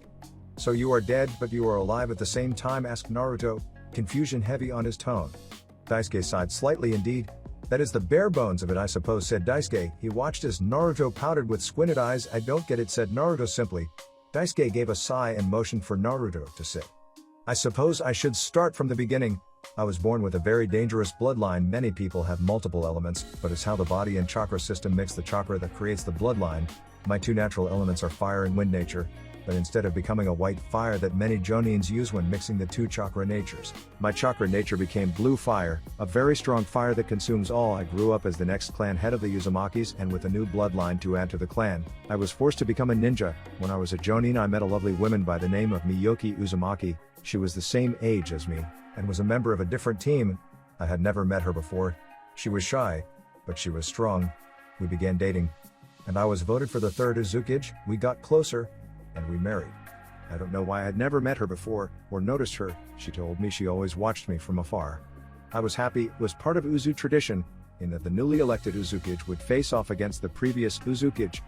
So you are dead, but you are alive at the same time? Asked Naruto, confusion heavy on his tone. Daisuke sighed slightly. Indeed, that is the bare bones of it, I suppose, said Daisuke. He watched as Naruto pouted with squinted eyes. I don't get it, said Naruto simply. Daisuke gave a sigh and motioned for Naruto to sit. I suppose I should start from the beginning. I was born with a very dangerous bloodline. Many people have multiple elements, but it's how the body and chakra system mix the chakra that creates the bloodline. My two natural elements are fire and wind nature, but instead of becoming a white fire that many jonins use when mixing the two chakra natures, my chakra nature became blue fire, a very strong fire that consumes all. I grew up as the next clan head of the Uzumakis, and with a new bloodline to add to the clan, I was forced to become a ninja. When I was a jonin, I met a lovely woman by the name of Mizuki Uzumaki. She was the same age as me, and was a member of a different team. I had never met her before. She was shy, but she was strong. We began dating, and I was voted for the third Uzukage. We got closer, and we married. I don't know why I had never met her before, or noticed her. She told me she always watched me from afar. I was happy. It was part of Uzu tradition, in that the newly elected Uzukage would face off against the previous Uzukage.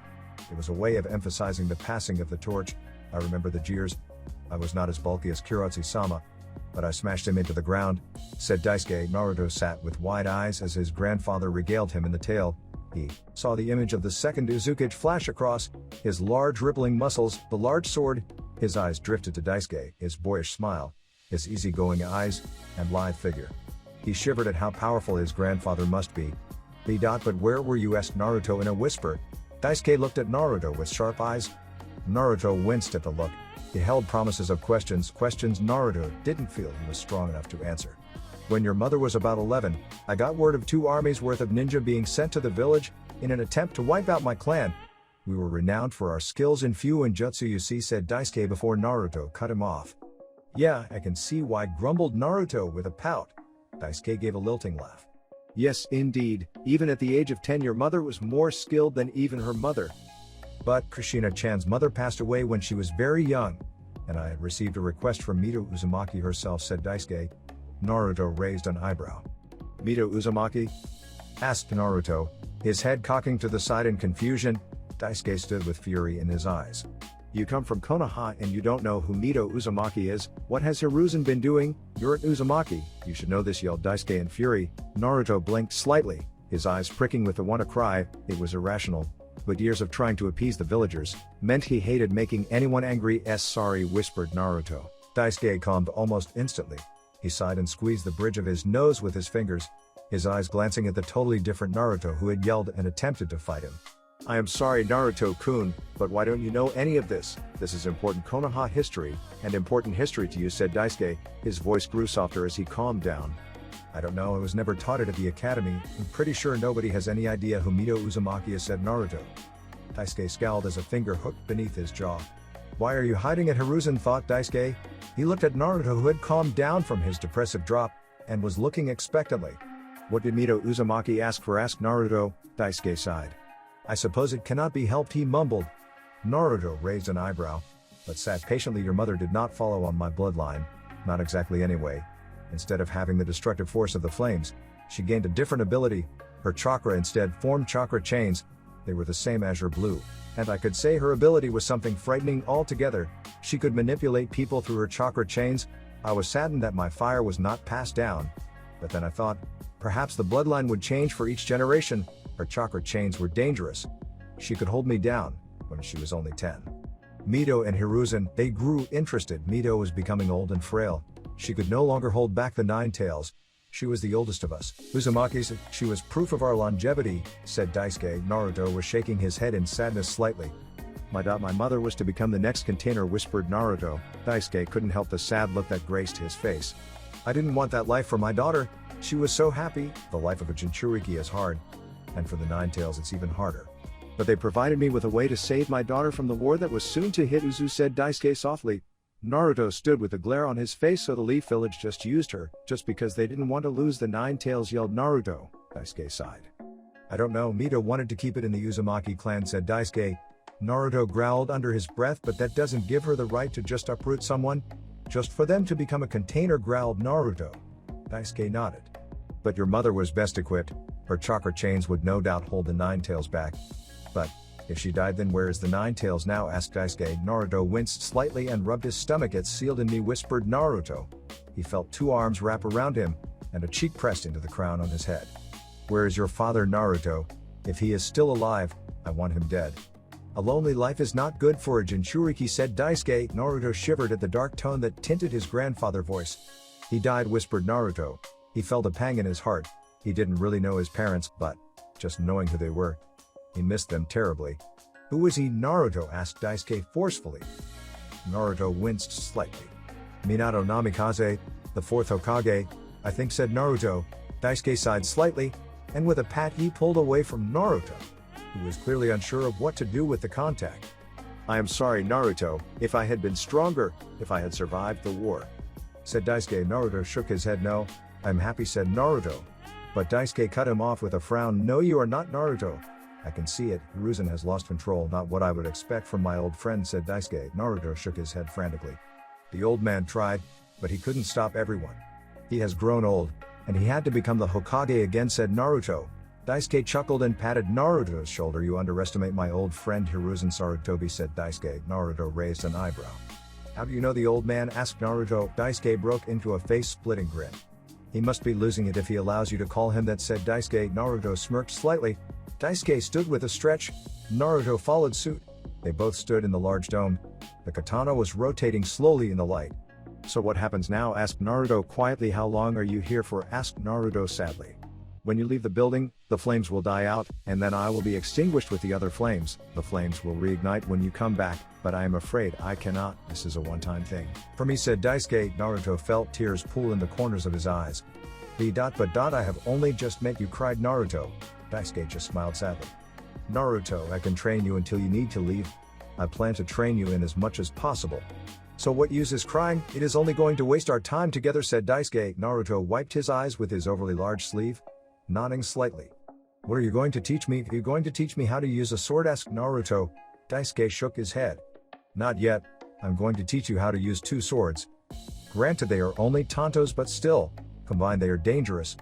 It was a way of emphasizing the passing of the torch. I remember the jeers. I was not as bulky as Kiratsu-sama, but I smashed him into the ground, said Daisuke. Naruto sat with wide eyes as his grandfather regaled him in the tale. He saw the image of the second Uzukage flash across his large rippling muscles, the large sword. His eyes drifted to Daisuke, his boyish smile, his easygoing eyes, and lithe figure. He shivered at how powerful his grandfather must be. But where were you? Asked Naruto in a whisper. Daisuke looked at Naruto with sharp eyes. Naruto winced at the look. He held promises of questions Naruto didn't feel he was strong enough to answer. When your mother was about 11, I got word of 2 armies worth of ninja being sent to the village, in an attempt to wipe out my clan. We were renowned for our skills in Fu and Jutsu, you see, said Daisuke before Naruto cut him off. Yeah, I can see why, grumbled Naruto with a pout. Daisuke gave a lilting laugh. Yes, indeed, even at the age of 10 your mother was more skilled than even her mother. But Kushina-chan's mother passed away when she was very young, and I had received a request from Mito Uzumaki herself, said Daisuke. Naruto raised an eyebrow. Mito Uzumaki? Asked Naruto, his head cocking to the side in confusion. Daisuke stood with fury in his eyes. You come from Konoha and you don't know who Mito Uzumaki is? What has Hiruzen been doing? You're at Uzumaki, you should know this, yelled Daisuke in fury. Naruto blinked slightly, his eyes pricking with the want to cry. It was irrational, but years of trying to appease the villagers meant he hated making anyone angry. Sorry, whispered Naruto. Daisuke calmed almost instantly. He sighed and squeezed the bridge of his nose with his fingers, his eyes glancing at the totally different Naruto who had yelled and attempted to fight him. I am sorry Naruto-kun, but why don't you know any of this? This is important Konoha history, and important history to you, said Daisuke. His voice grew softer as he calmed down. I don't know, I was never taught it at the academy. I'm pretty sure nobody has any idea who Mito Uzumaki is, said Naruto. Daisuke scowled as a finger hooked beneath his jaw. Why are you hiding it, Hiruzen, thought Daisuke. He looked at Naruto, who had calmed down from his depressive drop, and was looking expectantly. What did Mito Uzumaki ask for, asked Naruto. Daisuke sighed. I suppose it cannot be helped, he mumbled. Naruto raised an eyebrow, but sat patiently. Your mother did not follow on my bloodline. Not exactly anyway. Instead of having the destructive force of the flames, she gained a different ability. Her chakra instead formed chakra chains. They were the same azure blue, and I could say her ability was something frightening altogether. She could manipulate people through her chakra chains. I was saddened that my fire was not passed down. But then I thought, perhaps the bloodline would change for each generation. Her chakra chains were dangerous. She could hold me down when she was only 10. Mito and Hiruzen, they grew interested. Mito was becoming old and frail. She could no longer hold back the 9 tails. She was the oldest of us. Uzumaki's, she was proof of our longevity, said Daisuke. Naruto was shaking his head in sadness slightly. My mother was to become the next container, whispered Naruto. Daisuke couldn't help the sad look that graced his face. I didn't want that life for my daughter. She was so happy. The life of a Jinchuriki is hard. And for the 9 tails it's even harder. But they provided me with a way to save my daughter from the war that was soon to hit, Uzu said Daisuke softly. Naruto stood with a glare on his face. So the Leaf Village just used her, just because they didn't want to lose the 9 tails, yelled Naruto. Daisuke sighed. I don't know, Mito wanted to keep it in the Uzumaki clan, said Daisuke. Naruto growled under his breath, but that doesn't give her the right to just uproot someone. Just for them to become a container, growled Naruto. Daisuke nodded. But your mother was best equipped. Her chakra chains would no doubt hold the 9 tails back. But if she died, then where is the 9 tails now, asked Daisuke. Naruto winced slightly and rubbed his stomach. It's sealed in me, whispered Naruto. He felt 2 arms wrap around him, and a cheek pressed into the crown on his head. Where is your father, Naruto? If he is still alive, I want him dead. A lonely life is not good for a Jinchuriki, said Daisuke. Naruto shivered at the dark tone that tinted his grandfather voice. He died, whispered Naruto. He felt a pang in his heart. He didn't really know his parents, but just knowing who they were, he missed them terribly. Who was he, Naruto asked Daisuke forcefully. Naruto winced slightly. Minato Namikaze, the 4th Hokage, I think, said Naruto. Daisuke sighed slightly, and with a pat he pulled away from Naruto, who was clearly unsure of what to do with the contact. I am sorry, Naruto, if I had been stronger, if I had survived the war, said Daisuke. Naruto shook his head. No, I'm happy, said Naruto. But Daisuke cut him off with a frown. No, you are not, Naruto. I can see it. Hiruzen has lost control. Not what I would expect from my old friend, said Daisuke. Naruto shook his head frantically. The old man tried, but he couldn't stop everyone. He has grown old, and he had to become the Hokage again, said Naruto. Daisuke chuckled and patted Naruto's shoulder. You underestimate my old friend Hiruzen, Sarutobi, said Daisuke. Naruto raised an eyebrow. How do you know the old man, asked Naruto. Daisuke broke into a face-splitting grin. He must be losing it if he allows you to call him that, said Daisuke. Naruto smirked slightly. Daisuke stood with a stretch. Naruto followed suit. They both stood in the large dome. The katana was rotating slowly in the light. So what happens now, asked Naruto quietly. How long are you here for, asked Naruto sadly. When you leave the building, the flames will die out, and then I will be extinguished with the other flames. The flames will reignite when you come back, but I am afraid I cannot. This is a one-time thing for me, said Daisuke. Naruto felt tears pool in the corners of his eyes. I have only just met you, cried Naruto. Daisuke just smiled sadly. Naruto, I can train you until you need to leave. I plan to train you in as much as possible. So what use is crying? It is only going to waste our time together, said Daisuke. Naruto wiped his eyes with his overly large sleeve, nodding slightly. What are you going to teach me? Are you going to teach me how to use a sword, asked Naruto. Daisuke shook his head. Not yet. I'm going to teach you how to use 2 swords. Granted, they are only tantos, but still, combined they are dangerous.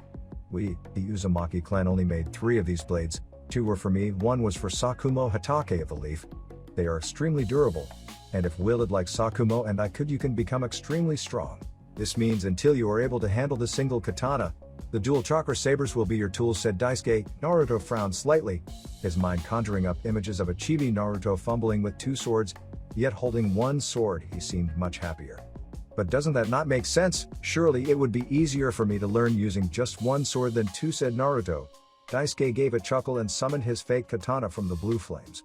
We, the Uzumaki clan, only made 3 of these blades. 2 were for me, 1 was for Sakumo Hatake of the Leaf. They are extremely durable, and if wielded like Sakumo and I could, you can become extremely strong. This means until you are able to handle the single katana, the dual chakra sabers will be your tools, said Daisuke. Naruto frowned slightly, his mind conjuring up images of a chibi Naruto fumbling with 2 swords, yet holding 1 sword. He seemed much happier. But doesn't that not make sense? Surely it would be easier for me to learn using just 1 sword than 2, said Naruto. Daisuke gave a chuckle and summoned his fake katana from the blue flames.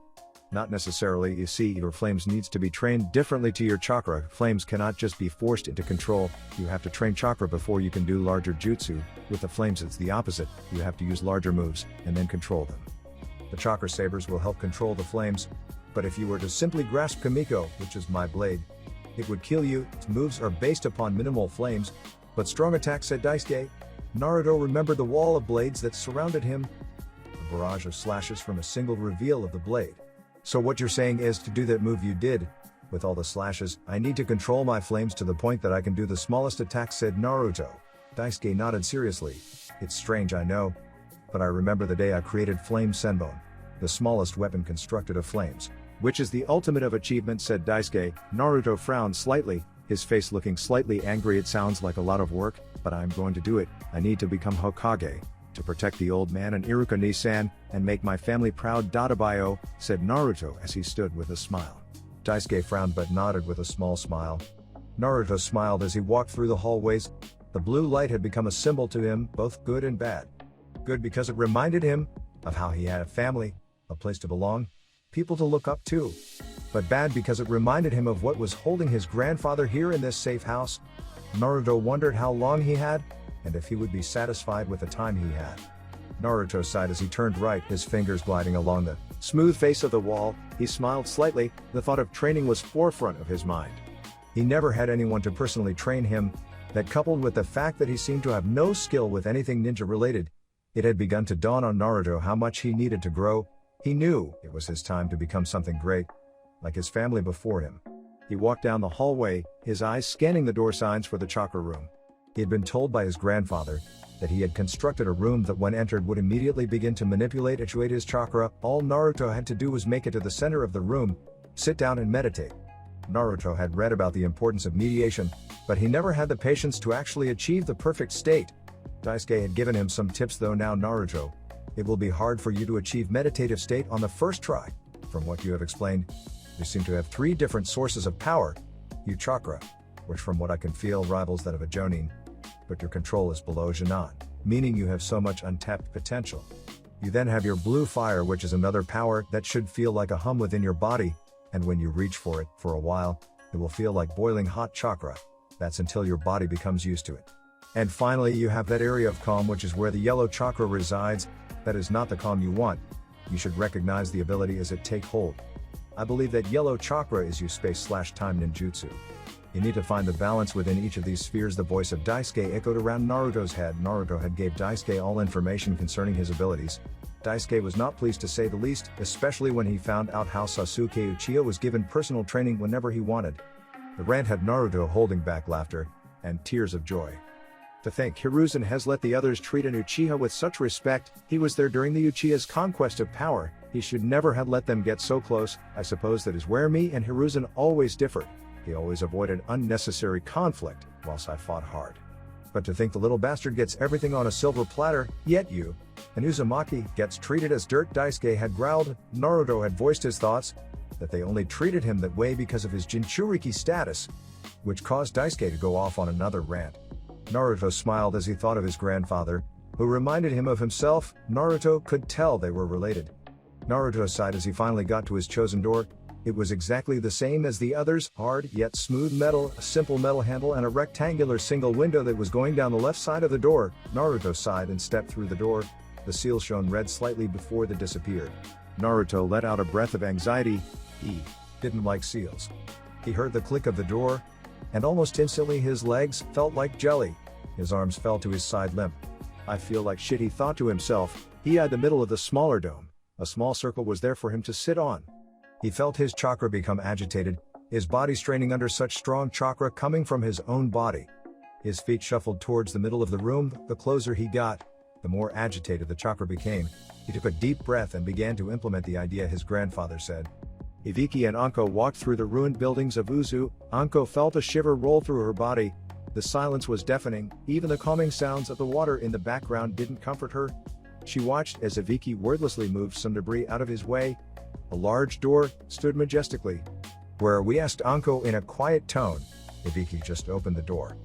Not necessarily, you see, your flames needs to be trained differently to your chakra. Flames cannot just be forced into control, you have to train chakra before you can do larger jutsu. With the flames it's the opposite, you have to use larger moves, and then control them. The chakra sabers will help control the flames, but if you were to simply grasp Kamiko, which is my blade, it would kill you. Its moves are based upon minimal flames, but strong attacks, said Daisuke. Naruto remembered the wall of blades that surrounded him, a barrage of slashes from a single reveal of the blade. So what you're saying is, to do that move you did, with all the slashes, I need to control my flames to the point that I can do the smallest attack, said Naruto. Daisuke nodded seriously. It's strange, I know, but I remember the day I created Flame Senbon, the smallest weapon constructed of flames. Which is the ultimate of achievement, said Daisuke. Naruto frowned slightly, his face looking slightly angry. It sounds like a lot of work, but I'm going to do it. I need to become Hokage, to protect the old man and Iruka Nisan, and make my family proud. Dadabayo, said Naruto as he stood with a smile. Daisuke frowned but nodded with a small smile. Naruto smiled as he walked through the hallways. The blue light had become a symbol to him, both good and bad. Good because it reminded him of how he had a family, a place to belong, people to look up to. But bad because it reminded him of what was holding his grandfather here in this safe house. Naruto wondered how long he had, and if he would be satisfied with the time he had. Naruto sighed as he turned right, his fingers gliding along the smooth face of the wall. He smiled slightly, the thought of training was forefront of his mind. He never had anyone to personally train him, that coupled with the fact that he seemed to have no skill with anything ninja related, it had begun to dawn on Naruto how much he needed to grow. He knew it was his time to become something great, like his family before him. He walked down the hallway, his eyes scanning the door signs for the chakra room. He had been told by his grandfather that he had constructed a room that when entered would immediately begin to manipulate and actuate his chakra. All Naruto had to do was make it to the center of the room, sit down and meditate. Naruto had read about the importance of meditation, but he never had the patience to actually achieve the perfect state. Daisuke had given him some tips though. Now Naruto, it will be hard for you to achieve meditative state on the first try. From what you have explained, you seem to have 3 different sources of power. Your chakra, which from what I can feel rivals that of a jonin, but your control is below Jinan, meaning you have so much untapped potential. You then have your blue fire, which is another power that should feel like a hum within your body, and when you reach for it, for a while, it will feel like boiling hot chakra. That's until your body becomes used to it. And finally you have that area of calm, which is where the yellow chakra resides. That is not the calm you want. You should recognize the ability as it take hold. I believe that yellow chakra is you space/time ninjutsu. You need to find the balance within each of these spheres. The voice of Daisuke echoed around Naruto's head. Naruto had gave Daisuke all information concerning his abilities. Daisuke was not pleased to say the least, especially when he found out how Sasuke Uchiha was given personal training whenever he wanted. The rant had Naruto holding back laughter and tears of joy. To think Hiruzen has let the others treat an Uchiha with such respect. He was there during the Uchiha's conquest of power. He should never have let them get so close. I suppose that is where me and Hiruzen always differed. He always avoided unnecessary conflict, whilst I fought hard. But to think the little bastard gets everything on a silver platter, yet you and Uzumaki gets treated as dirt. Daisuke had growled. Naruto had voiced his thoughts, that they only treated him that way because of his Jinchuriki status, which caused Daisuke to go off on another rant. Naruto smiled as he thought of his grandfather, who reminded him of himself. Naruto could tell they were related. Naruto sighed as he finally got to his chosen door. It was exactly the same as the others, hard yet smooth metal, a simple metal handle and a rectangular single window that was going down the left side of the door. Naruto sighed and stepped through the door. The seal shone red slightly before they disappeared. Naruto let out a breath of anxiety. He didn't like seals. He heard the click of the door, and almost instantly his legs felt like jelly. His arms fell to his side limp. I feel like shit, he thought to himself. He eyed the middle of the smaller dome. A small circle was there for him to sit on. He felt his chakra become agitated, his body straining under such strong chakra coming from his own body. His feet shuffled towards the middle of the room. The closer he got, the more agitated the chakra became. He took a deep breath and began to implement the idea his grandfather said. Ibiki and Anko walked through the ruined buildings of Uzu. Anko felt a shiver roll through her body. The silence was deafening. Even the calming sounds of the water in the background didn't comfort her. She watched as Ibiki wordlessly moved some debris out of his way. A large door stood majestically. "Where are we?" asked Anko in a quiet tone. Ibiki just opened the door.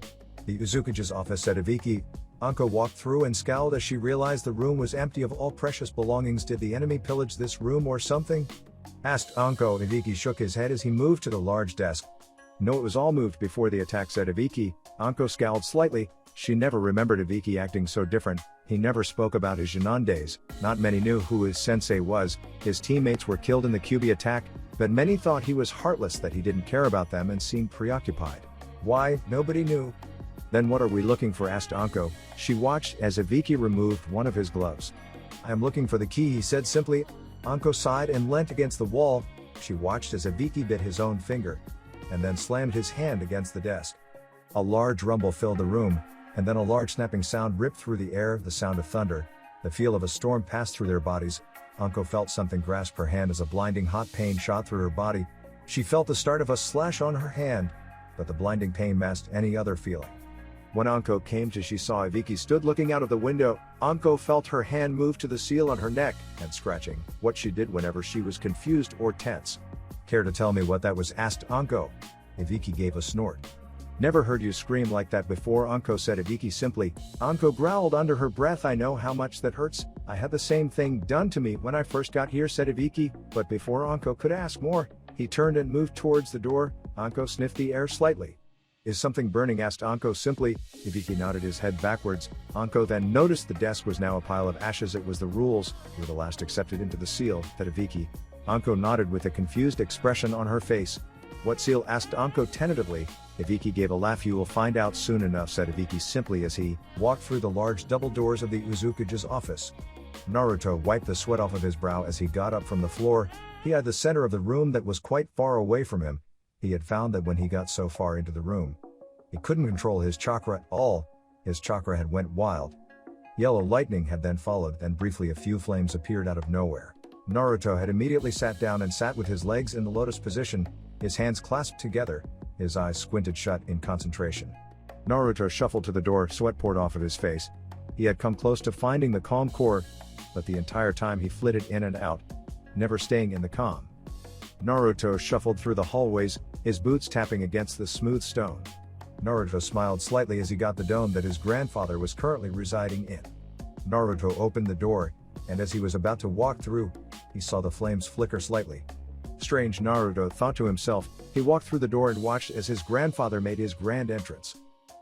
"The Uzukage's office," said Ibiki. Anko walked through and scowled as she realized the room was empty of all precious belongings. Did the enemy pillage this room or something? Asked Anko. Ibiki shook his head as he moved to the large desk. No, it was all moved before the attack, said Ibiki. Anko scowled slightly. She never remembered Ibiki acting so different. He never spoke about his Junon days. Not many knew who his sensei was. His teammates were killed in the Kyuubi attack, but many thought he was heartless, that he didn't care about them and seemed preoccupied. Why? Nobody knew. Then what are we looking for? Asked Anko. She watched as Ibiki removed one of his gloves. I am looking for the key, he said simply. Anko sighed and leant against the wall. She watched as Ibiki bit his own finger, and then slammed his hand against the desk. A large rumble filled the room, and then a large snapping sound ripped through the air, the sound of thunder. The feel of a storm passed through their bodies. Anko felt something grasp her hand as a blinding hot pain shot through her body. She felt the start of a slash on her hand, but the blinding pain masked any other feeling. When Anko came to, she saw Ibiki stood looking out of the window. Anko felt her hand move to the seal on her neck, and scratching, what she did whenever she was confused or tense. Care to tell me what that was? Asked Anko. Ibiki gave a snort. Never heard you scream like that before, Anko said. Ibiki simply. Anko growled under her breath. I know how much that hurts. I had the same thing done to me when I first got here, said Ibiki, but before Anko could ask more, he turned and moved towards the door. Anko sniffed the air slightly. Is something burning? Asked Anko simply. Ibiki nodded his head backwards. Anko then noticed the desk was now a pile of ashes. It was the rules, were the last accepted into the seal, said Ibiki. Anko nodded with a confused expression on her face. What seal? Asked Anko tentatively. Ibiki gave a laugh. You will find out soon enough, said Ibiki simply as he walked through the large double doors of the Uzukage's office. Naruto wiped the sweat off of his brow as he got up from the floor. He had the center of the room that was quite far away from him. He had found that when he got so far into the room, he couldn't control his chakra at all. His chakra had went wild. Yellow lightning had then followed, then briefly a few flames appeared out of nowhere. Naruto had immediately sat down and sat with his legs in the lotus position, his hands clasped together, his eyes squinted shut in concentration. Naruto shuffled to the door, sweat poured off of his face. He had come close to finding the calm core, but the entire time he flitted in and out, never staying in the calm. Naruto shuffled through the hallways, his boots tapping against the smooth stone. Naruto smiled slightly as he got the dome that his grandfather was currently residing in. Naruto opened the door, and as he was about to walk through, he saw the flames flicker slightly. Strange, Naruto thought to himself. He walked through the door and watched as his grandfather made his grand entrance.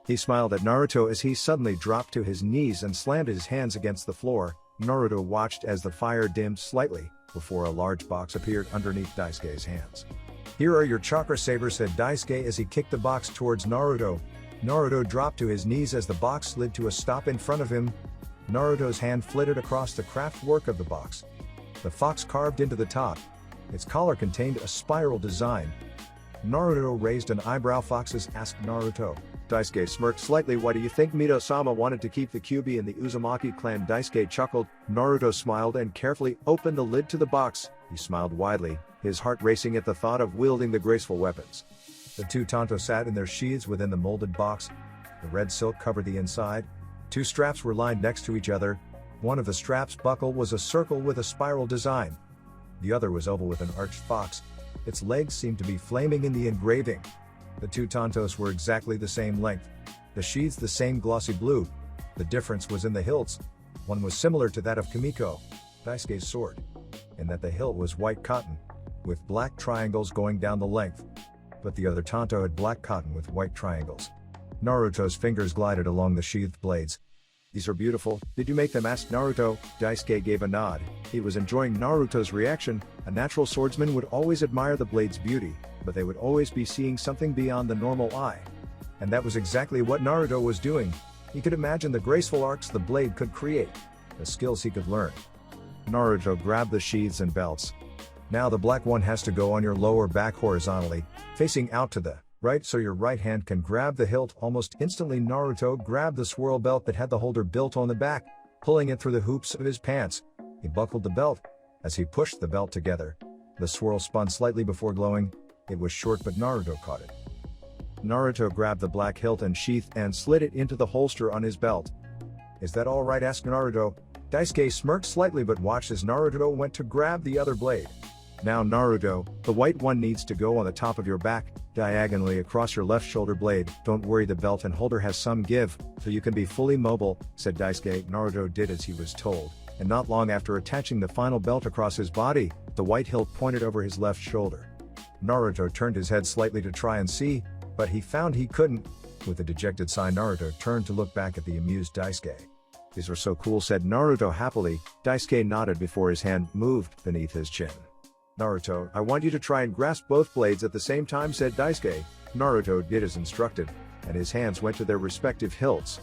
He smiled at Naruto as he suddenly dropped to his knees and slammed his hands against the floor. Naruto watched as the fire dimmed slightly, before a large box appeared underneath Daisuke's hands. Here are your chakra sabers, said Daisuke as he kicked the box towards Naruto. Naruto dropped to his knees as the box slid to a stop in front of him. Naruto's hand flitted across the craft work of the box. The fox carved into the top. Its collar contained a spiral design. Naruto raised an eyebrow. Foxes? Asked Naruto. Daisuke smirked slightly. Why do you think Mito-sama wanted to keep the Kyuubi in the Uzumaki clan? Daisuke chuckled. Naruto smiled and carefully opened the lid to the box. He smiled widely, his heart racing at the thought of wielding the graceful weapons. The two tanto sat in their sheaths within the molded box. The red silk covered the inside. Two straps were lined next to each other. One of the straps' buckle was a circle with a spiral design. The other was oval with an arched fox. Its legs seemed to be flaming in the engraving. The two tantos were exactly the same length. The sheaths the same glossy blue. The difference was in the hilts. One was similar to that of Kimiko, Daisuke's sword, in that the hilt was white cotton, with black triangles going down the length. But the other tanto had black cotton with white triangles. Naruto's fingers glided along the sheathed blades. These are beautiful. Did you make them? Asked Naruto. Daisuke gave a nod. He was enjoying Naruto's reaction. A natural swordsman would always admire the blade's beauty, but they would always be seeing something beyond the normal eye. And that was exactly what Naruto was doing. He could imagine the graceful arcs the blade could create, the skills he could learn. Naruto grabbed the sheaths and belts. Now the black one has to go on your lower back horizontally, facing out to the right so your right hand can grab the hilt. Almost instantly Naruto grabbed the swirl belt that had the holder built on the back, pulling it through the hoops of his pants. He buckled the belt. As he pushed the belt together, the swirl spun slightly before glowing. It was short, but Naruto caught it. Naruto grabbed the black hilt and sheath and slid it into the holster on his belt. Is that all right? Asked Naruto. Daisuke smirked slightly but watched as Naruto went to grab the other blade. Now Naruto, the white one needs to go on the top of your back, diagonally across your left shoulder blade. Don't worry, the belt and holder has some give, so you can be fully mobile, said Daisuke. Naruto did as he was told, and not long after attaching the final belt across his body, the white hilt pointed over his left shoulder. Naruto turned his head slightly to try and see, but he found he couldn't. With a dejected sigh, Naruto turned to look back at the amused Daisuke. These were so cool, said Naruto happily. Daisuke nodded before his hand moved beneath his chin. Naruto, I want you to try and grasp both blades at the same time, said Daisuke. Naruto did as instructed, and his hands went to their respective hilts.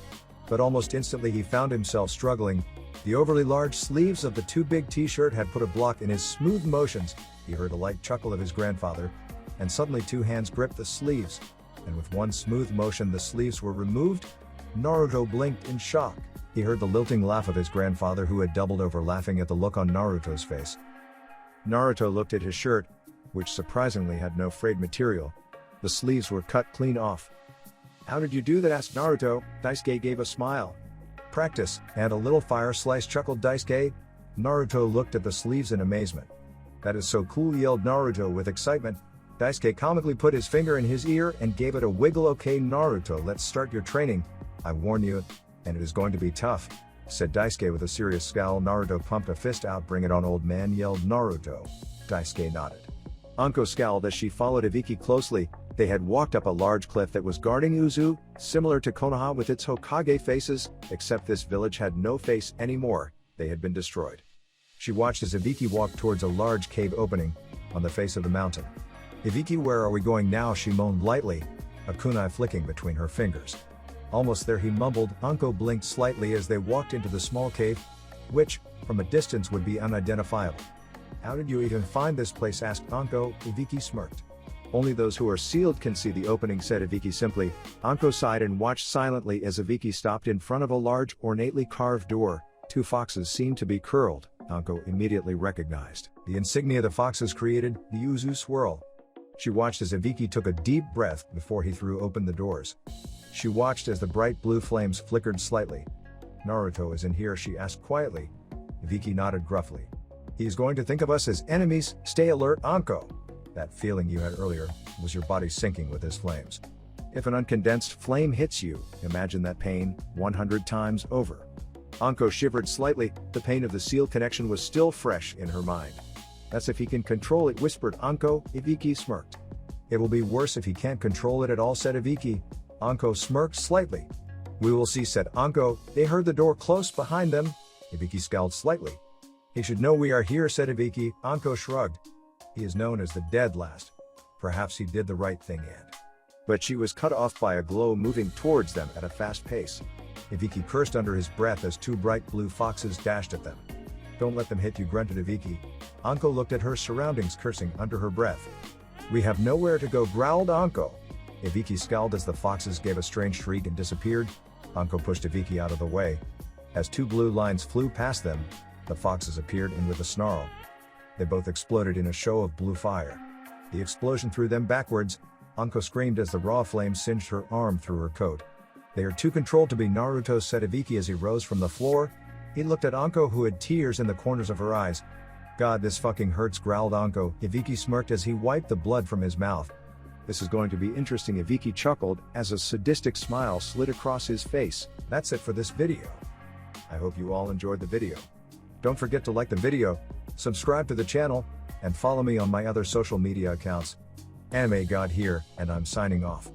But almost instantly he found himself struggling. The overly large sleeves of the too big t-shirt had put a block in his smooth motions. He heard a light chuckle of his grandfather, and suddenly two hands gripped the sleeves, and with one smooth motion the sleeves were removed. Naruto blinked in shock. He heard the lilting laugh of his grandfather, who had doubled over laughing at the look on Naruto's face. Naruto looked at his shirt, which surprisingly had no frayed material. The sleeves were cut clean off. How did you do that? Asked Naruto. Daisuke gave a smile. Practice, and a little fire slice, chuckled Daisuke. Naruto looked at the sleeves in amazement. That is so cool, yelled Naruto with excitement. Daisuke comically put his finger in his ear and gave it a wiggle. Okay Naruto, let's start your training. I warn you, and it is going to be tough, said Daisuke with a serious scowl. Naruto pumped a fist out. Bring it on, old man, yelled Naruto. Daisuke nodded. Anko scowled as she followed Ibiki closely. They had walked up a large cliff that was guarding Uzu, similar to Konoha with its Hokage faces, except this village had no face anymore. They had been destroyed. She watched as Ibiki walked towards a large cave opening on the face of the mountain. Ibiki, where are we going now? She moaned lightly, a kunai flicking between her fingers. Almost there, he mumbled. Anko blinked slightly as they walked into the small cave, which, from a distance, would be unidentifiable. How did you even find this place? Asked Anko. Ibiki smirked. Only those who are sealed can see the opening, said Ibiki simply. Anko sighed and watched silently as Ibiki stopped in front of a large, ornately carved door. Two foxes seemed to be curled. Anko immediately recognized the insignia the foxes created, the Uzu swirl. She watched as Ibiki took a deep breath before he threw open the doors. She watched as the bright blue flames flickered slightly. Naruto is in here, she asked quietly. Ibiki nodded gruffly. He is going to think of us as enemies. Stay alert, Anko. That feeling you had earlier was your body sinking with his flames. If an uncondensed flame hits you, imagine that pain 100 times over. Anko shivered slightly. The pain of the sealed connection was still fresh in her mind. That's if he can control it, whispered Anko. Ibiki smirked. It will be worse if he can't control it at all, said Ibiki. Anko smirked slightly. We will see, said Anko. They heard the door close behind them. Ibiki scowled slightly. He should know we are here, said Ibiki. Anko shrugged. He is known as the Dead Last. Perhaps he did the right thing but she was cut off by a glow moving towards them at a fast pace. Ibiki cursed under his breath as two bright blue foxes dashed at them. Don't let them hit you, grunted Ibiki. Anko looked at her surroundings, cursing under her breath. We have nowhere to go, growled Anko. Ibiki scowled as the foxes gave a strange shriek and disappeared. Anko pushed Ibiki out of the way. As two blue lines flew past them, the foxes appeared in with a snarl. They both exploded in a show of blue fire. The explosion threw them backwards. Anko screamed as the raw flames singed her arm through her coat. They are too controlled to be Naruto, said Ibiki as he rose from the floor. He looked at Anko, who had tears in the corners of her eyes. God, this fucking hurts, growled Anko. Ibiki smirked as he wiped the blood from his mouth. This is going to be interesting, Ibiki chuckled as a sadistic smile slid across his face. That's it for this video. I hope you all enjoyed the video. Don't forget to like the video, subscribe to the channel, and follow me on my other social media accounts. Anime God here, and I'm signing off.